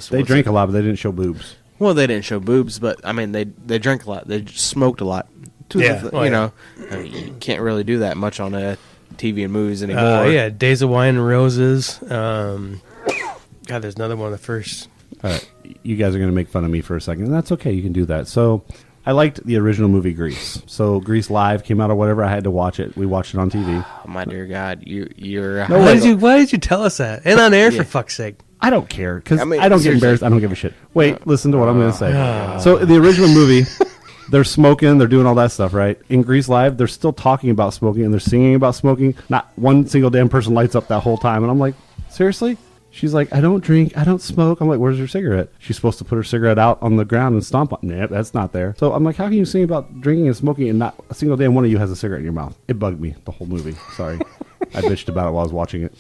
They drank a lot, but they didn't show boobs. Well, they didn't show boobs, but I mean, they drank a lot. They just smoked a lot. Yeah. I mean, you can't really do that much on TV and movies anymore. Yeah, Days of Wine and Roses. God, there's another one of the first. All right, you guys are going to make fun of me for a second, and that's okay. You can do that. So, I liked the original movie Grease. So, Grease Live came out or whatever. I had to watch it. We watched it on TV. Oh, my dear God, you're. No, Why did you tell us that? And on air, for fuck's sake. I don't care because I mean, I don't get seriously. embarrassed. I don't give a shit. Wait, listen to what I'm going to say. So, the original movie, they're smoking, they're doing all that stuff, right? In Grease Live, they're still talking about smoking and they're singing about smoking. Not one single damn person lights up that whole time. And I'm like, seriously? She's like, I don't drink, I don't smoke. I'm like, where's your cigarette? She's supposed to put her cigarette out on the ground and stomp on it. Nah, that's not there. So I'm like, how can you sing about drinking and smoking and not a single damn one of you has a cigarette in your mouth? It bugged me the whole movie. Sorry. I bitched about it while I was watching it.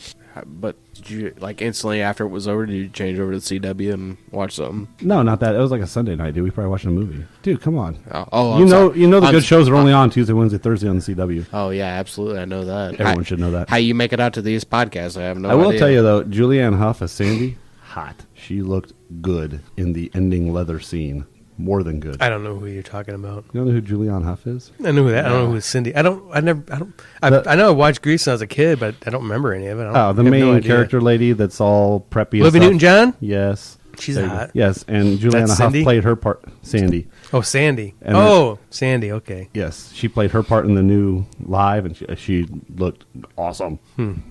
But did you, instantly after it was over, did you change over to CW and watch something? No, not that. It was like a Sunday night, dude. We probably watched a movie. Dude, come on. Oh, you know the I'm good s- shows are only on Tuesday, Wednesday, Thursday on the CW. Oh, yeah, absolutely. I know that. Everyone should know that. How you make it out to these podcasts, I have no I idea. will tell you, though, Julianne Hough as Sandy, hot. She looked good in the ending leather scene. More than good. I don't know who you're talking about. You know who Julianne Hough is? I know who that. I don't know who Cindy. I know I watched Grease when I was a kid, but I don't remember any of it. Oh, the main character lady that's all preppy. and Olivia stuff. Newton-John? Yes. She's There you go. hot. Yes, and Julianne That's Hough Cindy? played her part. Sandy. Oh, Sandy. And Sandy. Okay. Yes, she played her part in the new Live, and she looked awesome.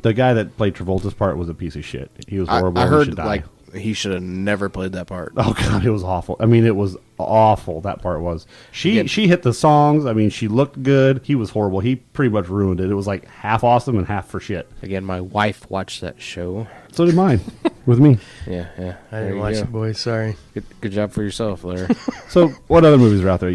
The guy that played Travolta's part was a piece of shit. He was horrible. I and he heard should die. he should have never played that part. Oh god, it was awful. I mean, it was awful. That part was. She hit the songs. I mean, she looked good. He was horrible. He pretty much ruined it. It was like half awesome and half for shit. Again, my wife watched that show. So did mine, with me. Yeah. I There didn't you watch go. it, boys. Sorry. Good job for yourself, there. So, what other movies are out there?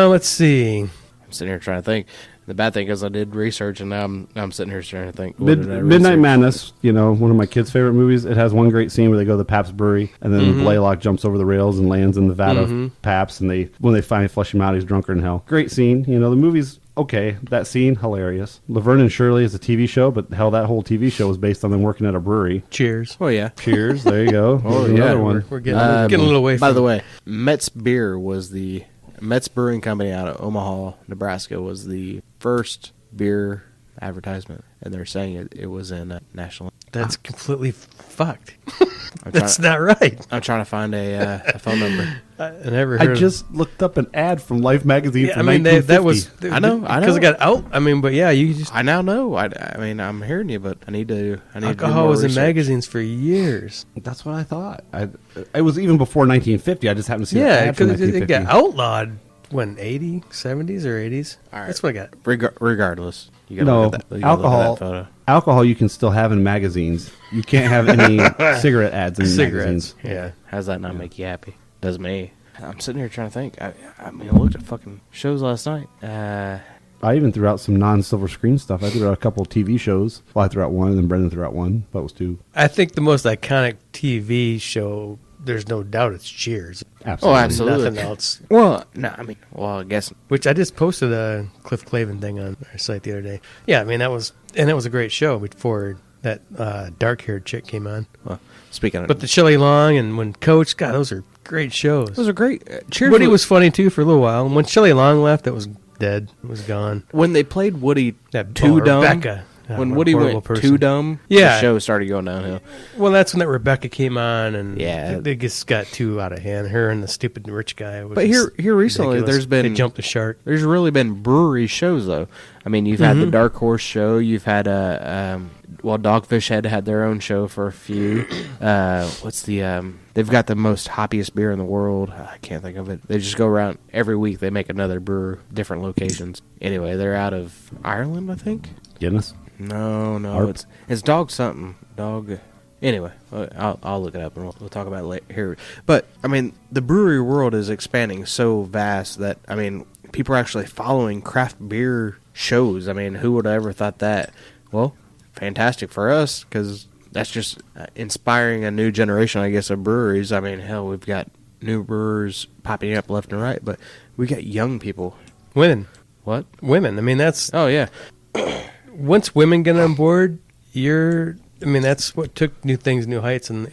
Let's see. I'm sitting here trying to think. The bad thing is I did research, and now I'm sitting here trying to think. What did I Midnight research? Madness, one of my kids' favorite movies. It has one great scene where they go to the Pabst Brewery, and then Blaylock jumps over the rails and lands in the vat of Pabst, and when they finally flush him out, he's drunker than hell. Great scene. The movie's okay. That scene, hilarious. Laverne and Shirley is a TV show, but hell, that whole TV show was based on them working at a brewery. Cheers. Oh, yeah. Cheers. There you go. Oh, There's yeah. another one. We're getting a little away from By the way, Metz Beer was the... Metz Brewing Company out of Omaha, Nebraska was the first beer advertisement, and they're saying it was in national. That's completely fucked. That's not right. I'm trying to find a phone number. I never heard I just looked up an ad from Life magazine Yeah, from I mean, 1950. that was... I know. Because it got out. I mean, but yeah, you just... I now know. I mean, I'm hearing you, but I need to. Alcohol was in magazines for years. That's what I thought. It was even before 1950. I just happened to see that Yeah, ad from because it 1950. got outlawed when 80s, 70s, or 80s. All right. That's what I got. Regardless, you gotta No, look at that. You gotta look at alcohol. that photo. Alcohol you can still have in magazines. You can't have any cigarette ads in Cigarettes. magazines. Yeah. How does that not make you happy? Does me. I'm sitting here trying to think. I mean, I looked at fucking shows last night. I even threw out some non-silver screen stuff. I threw out a couple of TV shows. Well, I threw out one, and then Brendan threw out one. That was two. I think the most iconic TV show, there's no doubt it's Cheers. Absolutely. Oh, absolutely. Nothing else. Well, no, I mean, I guess. Which I just posted a Cliff Clavin thing on our site the other day. Yeah, I mean, it was a great show before that dark-haired chick came on. Well, speaking of, But the Shelley Long and when Coach, God, those are great shows. those are great. Cheers. Woody was funny, too, for a little while. And when Shelley Long left, it was dead. It was gone. when they played Woody That too dumb. Rebecca. When what a Woody horrible went person. too dumb, Yeah. the show started going downhill. Well, that's when that Rebecca came on, and Yeah. they just got too out of hand. Her and the stupid rich guy. Was But here recently, ridiculous. there's been they jumped the shark. There's really been brewery shows though. I mean, you've had the Dark Horse show. You've had Dogfish Head had their own show for a few. They've got the most hoppiest beer in the world. I can't think of it. They just go around every week. They make another brewer, different locations. Anyway, they're out of Ireland, I think. Guinness. No, Harp? it's dog something. Dog. Anyway, I'll look it up and we'll talk about it later here. But I mean, the brewery world is expanding so vast that I mean, people are actually following craft beer shows. I mean, who would have ever thought that? Well, fantastic for us because that's just inspiring a new generation, I guess, of breweries. I mean, hell, we've got new brewers popping up left and right, but we got young people. Women. What? Women. I mean, that's... Oh yeah. Once women get on board, that's what took new things, new heights, and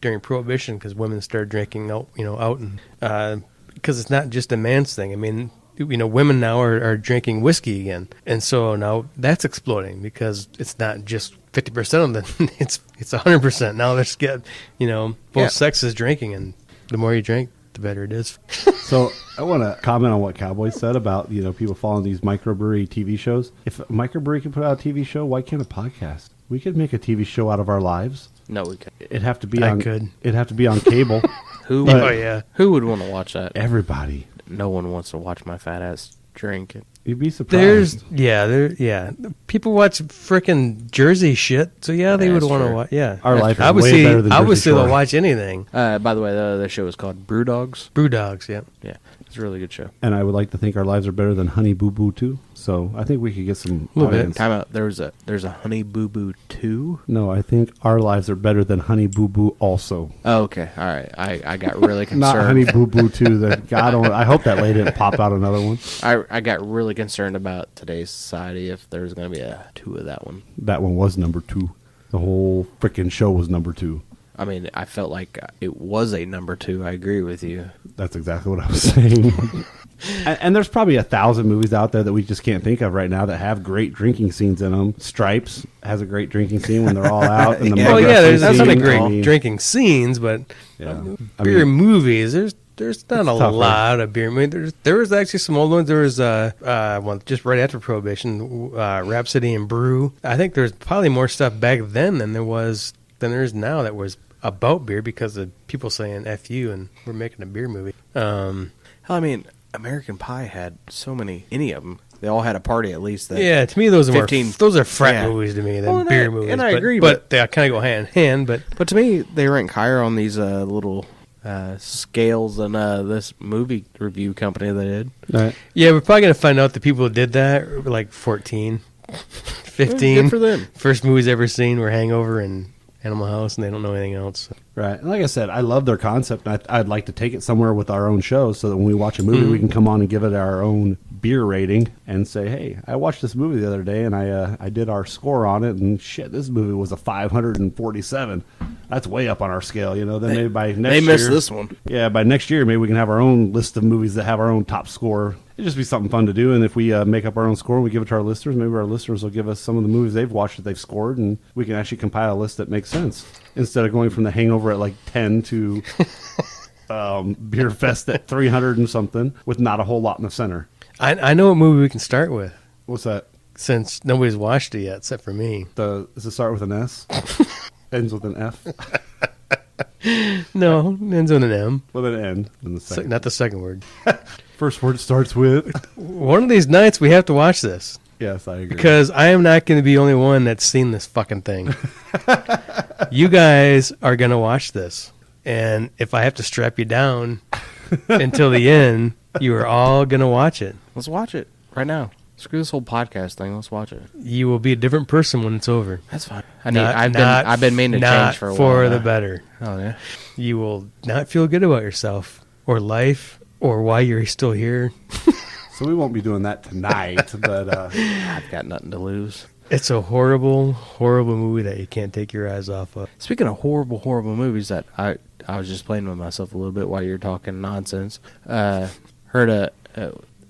during Prohibition, because women started drinking out, and because it's not just a man's thing. I mean, women now are drinking whiskey again, and so now that's exploding because it's not just 50% of them; it's 100%. Now there's both sexes drinking, and the more you drink, the better it is. So I want to comment on what Cowboy said about people following these microbrewery TV shows. If a microbrewery can put out a TV show, why can't a podcast? We could make a TV show out of our lives. No, we could. It'd have to be I on. could. It'd have to be on cable. Who? But- Oh yeah. Who would want to watch that? Everybody. No one wants to watch my fat ass drink it. You'd be surprised. People watch frickin' Jersey shit, so they would That's want to true. watch. Yeah, Our life is I would way see. better than I would Jersey say they'll Shore. watch anything. By the way, the other show is called Brew Dogs. Brew Dogs, yeah. Yeah, it's a really good show. And I would like to think our lives are better than Honey Boo Boo too. So I think we could get some Little bit. audience. Time out. There's a Honey Boo Boo 2. No, I think our lives are better than Honey Boo Boo also. Oh, okay. All right. I got really concerned. Not Honey Boo Boo 2. That God, I hope that lady didn't pop out another one. I got really concerned about today's society if there's going to be a 2 of that one. That one was number 2. The whole freaking show was number 2. I mean, I felt like it was a number 2. I agree with you. That's exactly what I was saying. and there's probably 1,000 movies out there that we just can't think of right now that have great drinking scenes in them. Stripes has a great drinking scene when they're all out. And the Yeah. Well, mug yeah, wrestling there's scene. not a great I mean, drinking scenes, but Yeah. beer movies, there's not It's a tougher. lot of beer. I mean, there was actually some old ones. There was one just right after Prohibition, Rhapsody and Brew. I think there's probably more stuff back then than there is now that was about beer because of people saying "F you" and we're making a beer movie. Hell, I mean, American Pie had so many, any of them. They all had a party at least. That Yeah, to me those are 15 those are frat yeah. movies to me than Well, and beer I- movies. and I agree, but they kind of go hand in hand. But But to me, they rank higher on these little scales than this movie review company they did. Right. Yeah, we're probably going to find out the people who did that were like 14, 15. Yeah, good for them. First movies ever seen were Hangover and Animal House, and they don't know anything else. Right. And like I said, I love their concept. And I'd like to take it somewhere with our own show so that when we watch a movie, we can come on and give it our own beer rating and say, hey, I watched this movie the other day and I did our score on it. And shit, this movie was a 547. That's way up on our scale, you know. Then maybe by next year. They missed this one. Yeah, by next year, maybe we can have our own list of movies that have our own top score. It'd just be something fun to do. And if we make up our own score and we give it to our listeners, maybe our listeners will give us some of the movies they've watched that they've scored, and we can actually compile a list that makes sense instead of going from The Hangover at like 10 to Beer Fest at 300 and something with not a whole lot in the center. I know what movie we can start with, What's that? since nobody's watched it yet except for me. Does it start with an S? Ends with an F? No, ends with an M. With an N in the second. Not the second word. First word starts with. One of these nights we have to watch this. Yes, I agree. Because I am not going to be the only one that's seen this fucking thing. You guys are going to watch this. And if I have to strap you down until the end, you are all going to watch it. Let's watch it right now. Screw this whole podcast thing. Let's watch it. You will be a different person when it's over. That's fine. I've been meaning to change for a while. For the now. better. Oh yeah. You will not feel good about yourself or life or why you're still here. So we won't be doing that tonight, but I've got nothing to lose. It's a horrible, horrible movie that you can't take your eyes off of. Speaking of horrible, horrible movies, that I was just playing with myself a little bit while you're talking nonsense. Heard a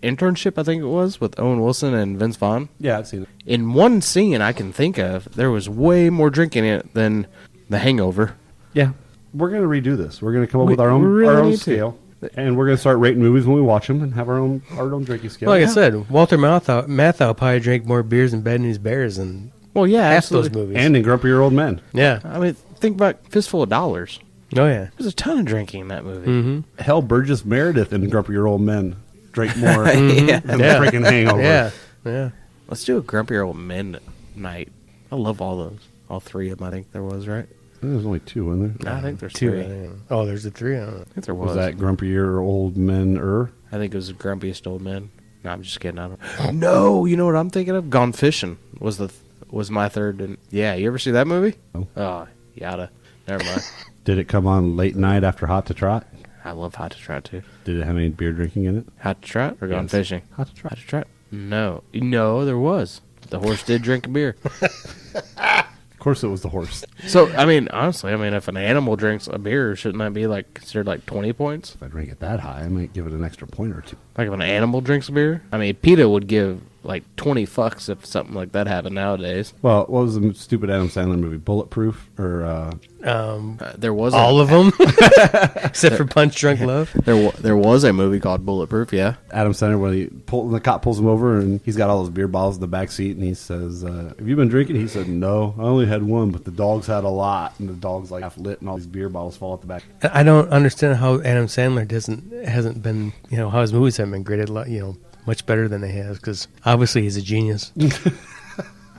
internship, I think it was, with Owen Wilson and Vince Vaughn. yeah, I've seen it. In one scene I can think of, there was way more drinking in it than The Hangover. Yeah, we're going to redo this. We're going to come up We with our own really need to. scale, and we're going to start rating movies when we watch them and have our own drinking scale. Like I said, Walter Matthau probably drank more beers and Bad News Bears than Well, yeah, half absolutely. those movies. And in Grumpier Old Men. Yeah. I mean, think about Fistful of Dollars. Oh, yeah. There's a ton of drinking in that movie. Mm-hmm. Hell, Burgess Meredith in Grumpier Old Men drank more Yeah. than the freaking Hangover. Yeah. Yeah. Let's do a Grumpier Old Men night. I love all those. All three of them, I think there was, right? I think there's only two, wasn't there? No, I think there's Two. three. I think. Oh, there's the three. I don't know. I think there was. Was that Grumpier Old Men? I think it was the Grumpiest Old Men. No, I'm just kidding. I don't. No, you know what I'm thinking of? Gone Fishing was my third. And yeah, you ever see that movie? No. Oh, yada. Never mind. Did it come on late night after Hot to Trot? I love Hot to Trot too. Did it have any beer drinking in it? Hot to Trot or Gone Yes. Fishing? Hot to Trot. Hot to Trot. No, there was. The horse did drink a beer. Of course it was the horse. So, I mean, honestly, if an animal drinks a beer, shouldn't that be considered 20 points? If I drink it that high, I might give it an extra point or two. Like if an animal drinks a beer? I mean, PETA would give 20 fucks if something like that happened nowadays. Well, what was the stupid Adam Sandler movie? Bulletproof? Or There was All of them, except for Punch Drunk Love. There was a movie called Bulletproof, yeah. Adam Sandler, when the cop pulls him over and he's got all those beer bottles in the back seat, and he says, "Have you been drinking?" He said, "No, I only had one, but the dogs had a lot." And the dog's half lit, and all these beer bottles fall at the back. I don't understand how Adam Sandler hasn't been, how his movies haven't been graded, much better than they have, because obviously he's a genius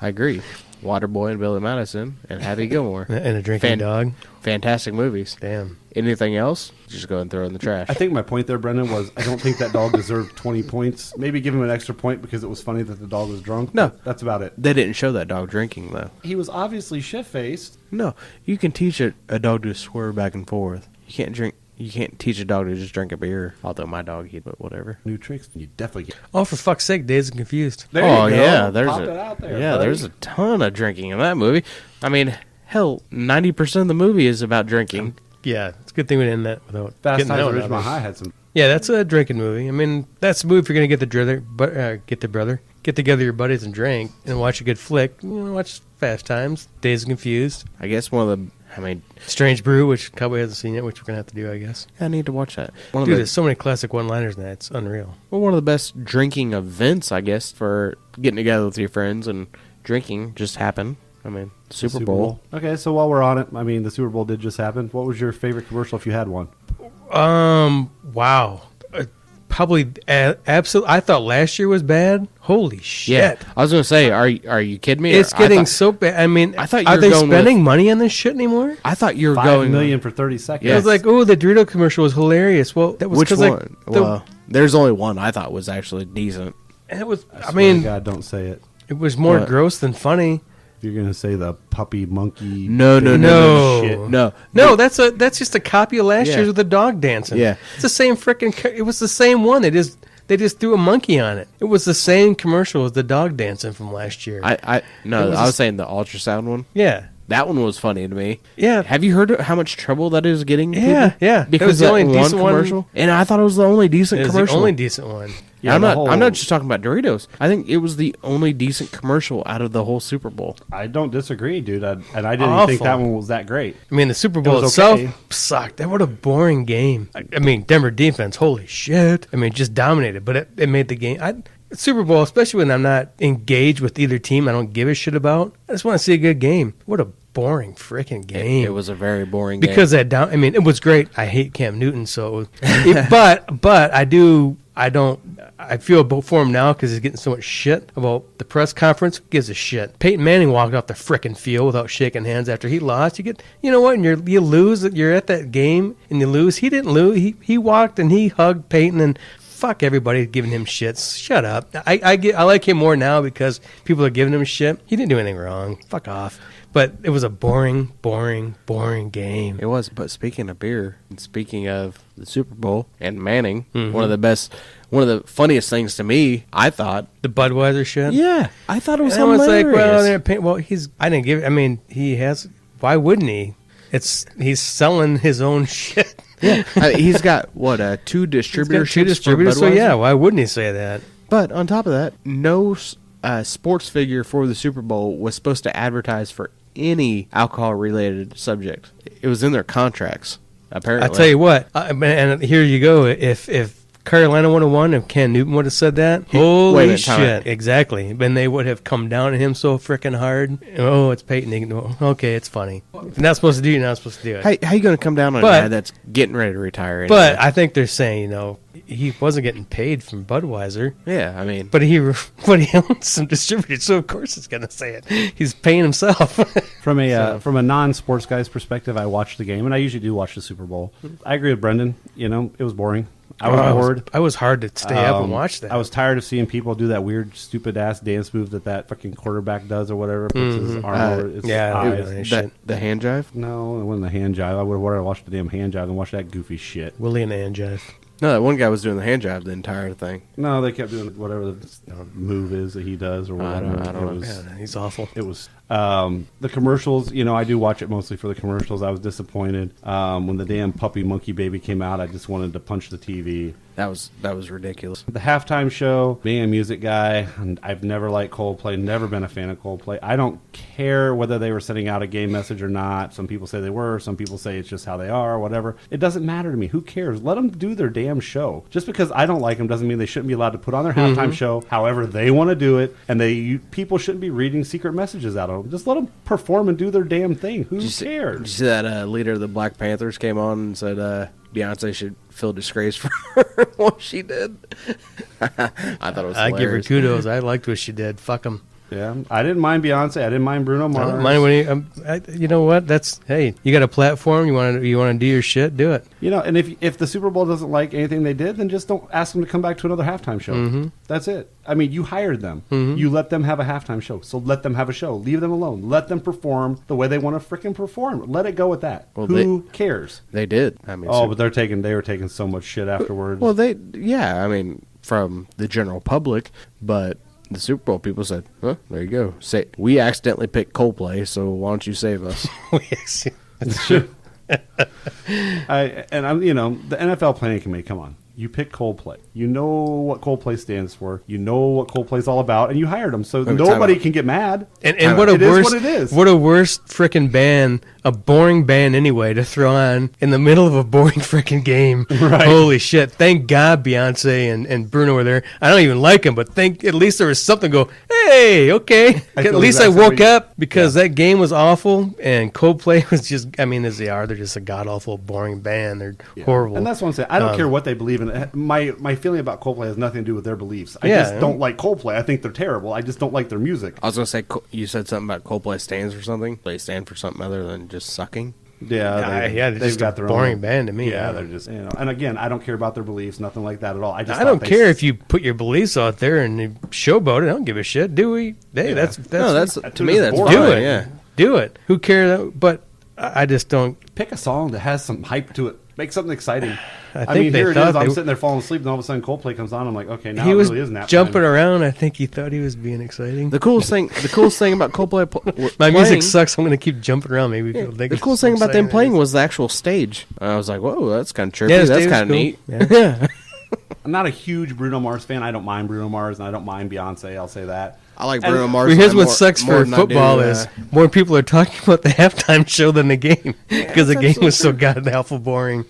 I agree. Waterboy and Billy Madison and Happy Gilmore. and a drinking dog. Fantastic movies. Damn. Anything else? Just go and throw in the trash. I think my point there, Brendan, was I don't think that dog deserved 20 points. Maybe give him an extra point because it was funny that the dog was drunk. No. That's about it. They didn't show that dog drinking, though. He was obviously shit-faced. No, you can teach a dog to swerve back and forth. You can't teach a dog to just drink a beer. Although my dog, but whatever. New tricks, you definitely get. Oh, for fuck's sake, Dazed and Confused. There Oh you go. yeah, there's Pop it out there, yeah, buddy. there's a ton of drinking in that movie. I mean, hell, 90% of the movie is about drinking. Yeah, it's a good thing we didn't end that without Fast getting Times that at one Ridgemont out. High had some. Yeah, that's a drinking movie. I mean, that's the movie if you're going to get together your buddies and drink and watch a good flick. Watch Fast Times, Dazed and Confused, I guess Strange Brew, which Cowboy hasn't seen yet, which we're going to have to do, I guess. I need to watch that. Dude, there's so many classic one-liners in that. It's unreal. One of the best drinking events, I guess, for getting together with your friends and drinking just happened. I mean, Super Bowl. Okay, so while we're on it, the Super Bowl did just happen. What was your favorite commercial if you had one? Wow. probably absolutely. I thought last year was bad. Holy shit! Yeah, I was gonna say, are you kidding me? It's getting so bad. I mean, I thought you are were they going spending money on this shit anymore? I thought you were $5 going million for 30 seconds. It was like, oh, the Dorito commercial was hilarious. Well, that was Which 'cause, one? like, Well, there's only one I thought was actually decent. it was. I I mean, God, don't say it. it was more What? gross than funny. If you're gonna say the puppy monkey, No. shit. No, that's just a copy of last Yeah. year's with the dog dancing. Yeah. It's the same freaking. It was the same one. They just threw a monkey on it. It was the same commercial as the dog dancing from last year. I was saying the ultrasound one. Yeah. That one was funny to me. Yeah. Have you heard how much trouble that is getting? Yeah, people? yeah. That Because was the that only one decent one. commercial, and I thought it was the only decent It was commercial. the only decent one. Yeah, I'm the not. whole- I'm not just talking about Doritos. I think it was the only decent commercial out of the whole Super Bowl. I don't disagree, dude. And I didn't Awful. think that one was that great. I mean, the Super Bowl was itself okay. sucked. That what a boring game. I mean, Denver defense, holy shit. I mean, just dominated, but it made the game. Super Bowl, especially when I'm not engaged with either team I don't give a shit about. I just want to see a good game. What a boring freaking game. It was a very boring game. Because I mean, it was great. I hate Cam Newton, so but I feel for him now because he's getting so much shit about the press conference. Who gives a shit? Peyton Manning walked off the frickin' field without shaking hands after he lost. You know what? And you lose. You're at that game and you lose. He didn't lose. He walked and he hugged Peyton and fuck everybody giving him shit. Shut up. I like him more now because people are giving him shit. He didn't do anything wrong. Fuck off. But it was a boring game. It was. But speaking of beer, and speaking of the Super Bowl and Manning, Mm-hmm. one of the funniest things to me, I thought. The Budweiser shit. Yeah, I thought it was And I was like, hilarious. I didn't give. I mean, he has. Why wouldn't he? He's selling his own shit. Yeah, he's got two distributorships. Two distributors. for So Budweiser? yeah, why wouldn't he say that? But on top of that, no sports figure for the Super Bowl was supposed to advertise for any alcohol-related subject. It was in their contracts, apparently. I'll tell you what, and here you go. If Carolina would have won, if Cam Newton would have said that, Wait a holy minute, time shit, out. exactly. Then they would have come down on him so freaking hard. Oh, it's Peyton. Okay, it's funny. If you're not supposed to do it, you're not supposed to do it. How you going to come down on a But- guy that's getting ready to retire? Anyway? But I think they're saying, he wasn't getting paid from Budweiser. yeah, I mean, But he owns some distributors, so of course he's going to say it. He's paying himself. From a non-sports guy's perspective, I watched the game, and I usually do watch the Super Bowl. I agree with Brendan. It was boring. I was bored. I was hard to stay up and watch that. I was tired of seeing people do that weird, stupid-ass dance move that fucking quarterback does or whatever. Puts his arm over his eyes. shit. the hand jive? No, it wasn't the hand jive. I would have rather watched the damn hand jive than watch that goofy shit. Willie and Anjive. No, that one guy was doing the hand jive the entire thing. No, they kept doing whatever the move is that he does or whatever. I don't know. Yeah, he's awful. It was the commercials. I do watch it mostly for the commercials. I was disappointed when the damn puppy monkey baby came out. I just wanted to punch the TV. That was ridiculous. The halftime show, being a music guy, and I've never liked Coldplay, never been a fan of Coldplay. I don't care whether they were sending out a gay message or not. Some people say they were. Some people say it's just how they are, whatever. It doesn't matter to me. Who cares? Let them do their damn show. Just because I don't like them doesn't mean they shouldn't be allowed to put on their halftime show however they want to do it, and people shouldn't be reading secret messages out of them. Just let them perform and do their damn thing. Who Did you cares? see that leader of the Black Panthers came on and said Beyonce should feel disgraced for what she did? I thought it was I give her hilarious. kudos. I liked what she did. Fuck him. Yeah, I didn't mind Beyonce. I didn't mind Bruno I Mars. don't mind when you know what? Hey, you got a platform. You want to do your shit. Do it. And if the Super Bowl doesn't like anything they did, then just don't ask them to come back to another halftime show. That's it. I mean, you hired them. You let them have a halftime show, so let them have a show. Leave them alone. Let them perform the way they want to freaking perform. Let it go with that. Well, Who cares? They did. I mean, But they were taking so much shit afterwards. well, I mean, from the general public, but the Super Bowl people said, "Huh, there you go. Say we accidentally picked Coldplay, so why don't you save us?" That's true. the NFL planning committee. Come on. You pick Coldplay. You know what Coldplay stands for. You know what Coldplay's all about, and you hired them, so nobody can get mad. And what a It is worse, what it is. What a worse freaking band, a boring band anyway, to throw on in the middle of a boring freaking game. Right. Holy shit! Thank God Beyonce and Bruno were there. I don't even like them, but at least there was something. Hey, Hey, okay. I At feel least I exactly woke what you- up because that game was awful, and Coldplay was just, I mean, as they are, they're just a god-awful, boring band. They're Yeah. horrible. And that's what I'm saying. I don't care what they believe in. My feeling about Coldplay has nothing to do with their beliefs. I Yeah. just don't like Coldplay. I think they're terrible. I just don't like their music. I was gonna say you said something about Coldplay stands for something. They stand for something other than just sucking. Yeah, they're they've just got a their boring own band to me. Yeah, they're just And again, I don't care about their beliefs. Nothing like that at all. I I don't care if you put your beliefs out there and you showboat it. I don't give a shit. Do we? Hey, Yeah. that's No, that's to me is that's boring. do fine, it. Yeah. Do it. Who cares? But I just don't. pick a song that has some hype to it. Make something exciting. I I think mean, they here it thought is. I'm they- sitting there falling asleep, and all of a sudden Coldplay comes on. I'm like, okay, now He it was really is nap jumping time. around. I think he thought he was being exciting. The coolest thing about Coldplay, My playing, music sucks. I'm going to keep jumping around. Maybe people think The it's coolest so thing about them exciting. playing was the actual stage. I was like, whoa, that's kind of trippy. Yeah, the that's stage was kind of cool. neat. Yeah. I'm not a huge Bruno Mars fan. I don't mind Bruno Mars, and I don't mind Beyonce. I'll say that. I like And- Bruno Mars. Well, here's more- what sucks more for than I do, football is more people are talking about the halftime show than the game because the game was so god awful boring.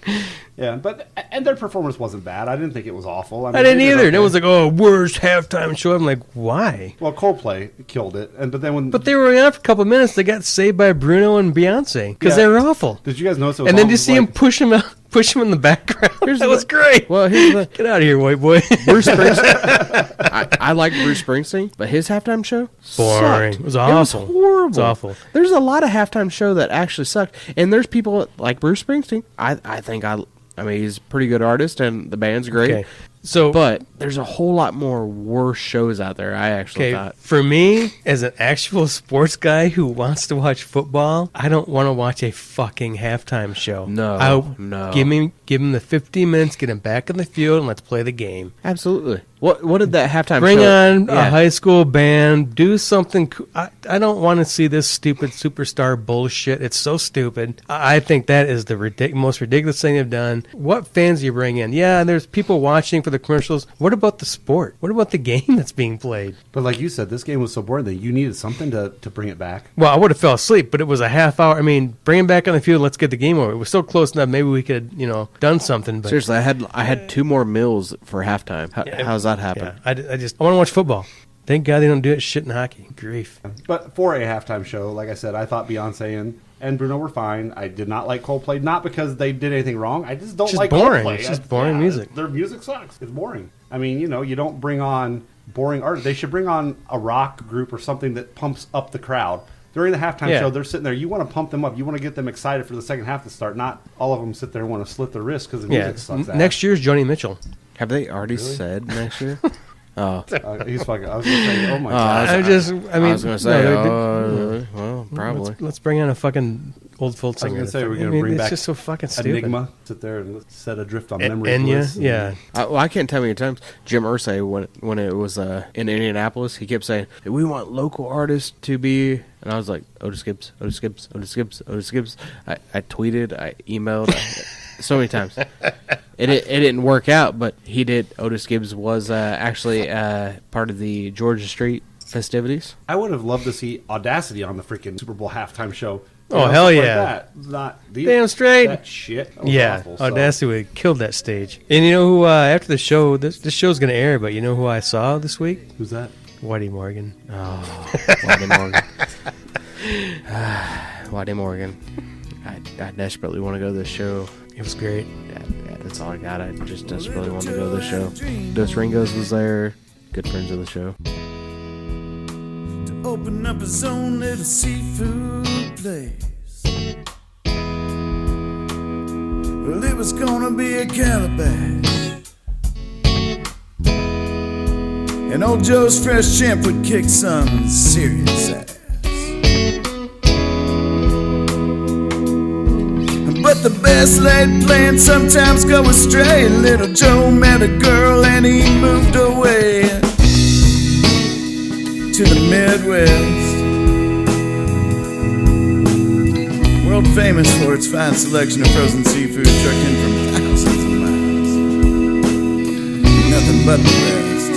Yeah, and their performance wasn't bad. I didn't think it was awful. I didn't they did either. And okay. it was like, oh, worst halftime show. I'm like, why? Well, Coldplay killed it, but then when But they were on for a couple of minutes. They got saved by Bruno and Beyonce because Yeah. they were awful. did you guys notice? It was And then you almost see him like- push him out, push him in the background. That was great. Well, here's the Get out of here, white boy. Bruce Springsteen. I like Bruce Springsteen, but his halftime show Boring. sucked. It was awful. It was horrible. It was awful. There's a lot of halftime show that actually sucked, and there's people like Bruce Springsteen. I mean, he's a pretty good artist, and the band's great. Okay. So, But there's a whole lot more worse shows out there. I actually okay, thought. for me, as an actual sports guy who wants to watch football, I don't want to watch a fucking halftime show. No. Give him the 15 minutes, get him back in the field, and let's play the game. Absolutely. What did that halftime Bring show? on Yeah. a high school band. Do something. I don't want to see this stupid superstar bullshit. It's so stupid. I think that is the most ridiculous thing they've done. What fans do you bring in? Yeah, there's people watching for the commercials. What about the sport? What about the game that's being played? But like you said, this game was so boring that you needed something to bring it back. Well, I would have fell asleep, but it was a half hour. I mean, bring him back on the field. Let's get the game over. It was so close enough. Maybe we could, done something. But Seriously, I had 2 more meals for halftime. How's that happen? yeah, I want to watch football. Thank God they don't do it shit in hockey. Grief. But for a halftime show, like I said, I thought Beyonce and Bruno were fine. I did not like Coldplay, not because they did anything wrong. I just don't It's just like boring. Coldplay. It's just boring music. Their music sucks. It's boring. I mean, you don't bring on boring art. They should bring on a rock group or something that pumps up the crowd. During the halftime Yeah. show, they're sitting there. You want to pump them up. You want to get them excited for the second half to start. Not all of them sit there and want to slit their wrists because the Yeah. music sucks. Next year's Joni Mitchell. Have they already said next year? Oh. He's fucking. I was going to say, oh my god. I was going to say, well, probably. Let's bring on a fucking old folk I was singer. going to say we're I going to mean, bring it's back just so fucking stupid. Enigma. Sit there and set adrift on memory. Enya, bliss and- yeah. I can't tell how many times Jim Irsay, when it was in Indianapolis, he kept saying, we want local artists to be... And I was like, Otis Gibbs, Otis Gibbs, Otis Gibbs, Otis Gibbs. I tweeted, I emailed, so many times. It didn't work out, but he did. Otis Gibbs was actually part of the Georgia Street festivities. I would have loved to see Audacity on the freaking Super Bowl halftime show. Oh, hell stuff yeah. Like that. Not these, Damn straight. That shit. That was Yeah, awful, so. Audacity would have killed that stage. And you know who, after the show, this show's going to air, but you know who I saw this week? Who's that? Whitey Morgan. Oh, Whitey Morgan. Whitey Morgan. I desperately want to go to this show. It was great. Yeah, that's all I got. I just desperately want to go to the show. Dos Ringos was there. Good friends of the show. To open up his own little seafood place. Well, it was gonna be a calabash. And old Joe's fresh champ would kick some serious ass. But the best laid plans sometimes go astray. Little Joe met a girl and he moved away to the Midwest, world famous for its fine selection of frozen seafood trucked in from thousands of miles. Nothing but the best.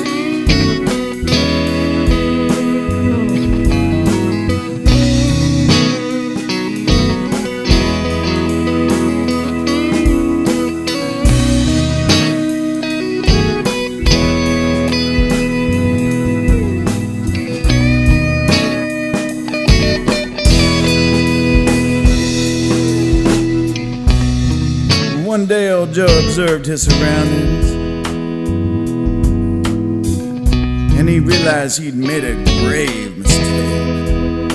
old Joe observed his surroundings, and he realized he'd made a grave mistake.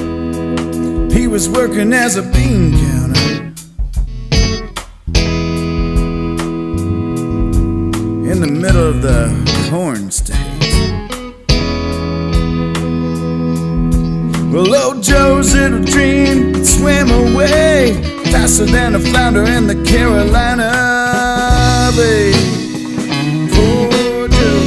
He was working as a bean counter in the middle of the corn state. Well, old Joe's little dream swam away faster than a flounder in the Carolina Bay. Poor Joe.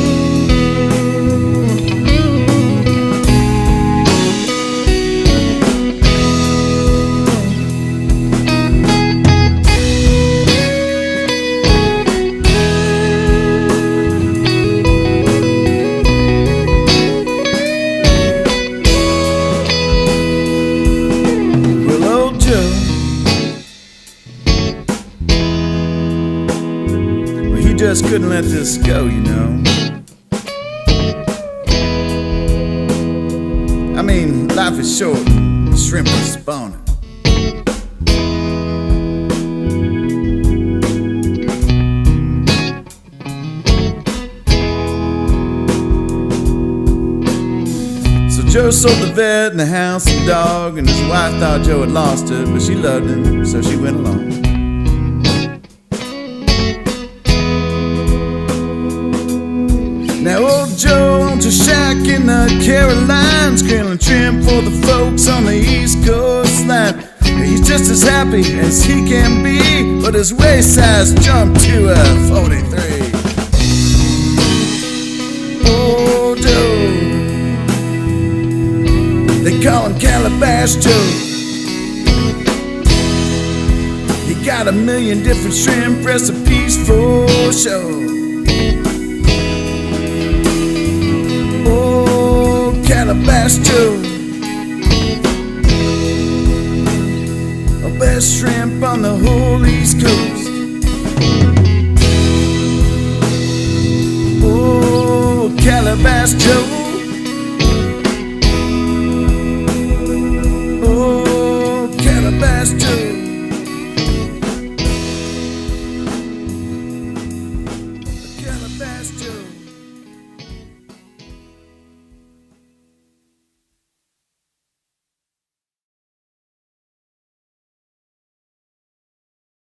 Just couldn't let this go, you know. I mean, life is short, shrimp is spawning. So Joe sold the vet and the house and dog, and his wife thought Joe had lost it, but she loved him, so she went along. Now old Joe owns a shack in the Carolines, grilling shrimp for the folks on the East Coast line. He's just as happy as he can be, but his waist size jumped to a 43. Old Joe, they call him Calabash Joe. He got 1,000,000 different shrimp recipes for show. Calabash Joe, best shrimp on the whole East Coast. Oh, Calabash Joe.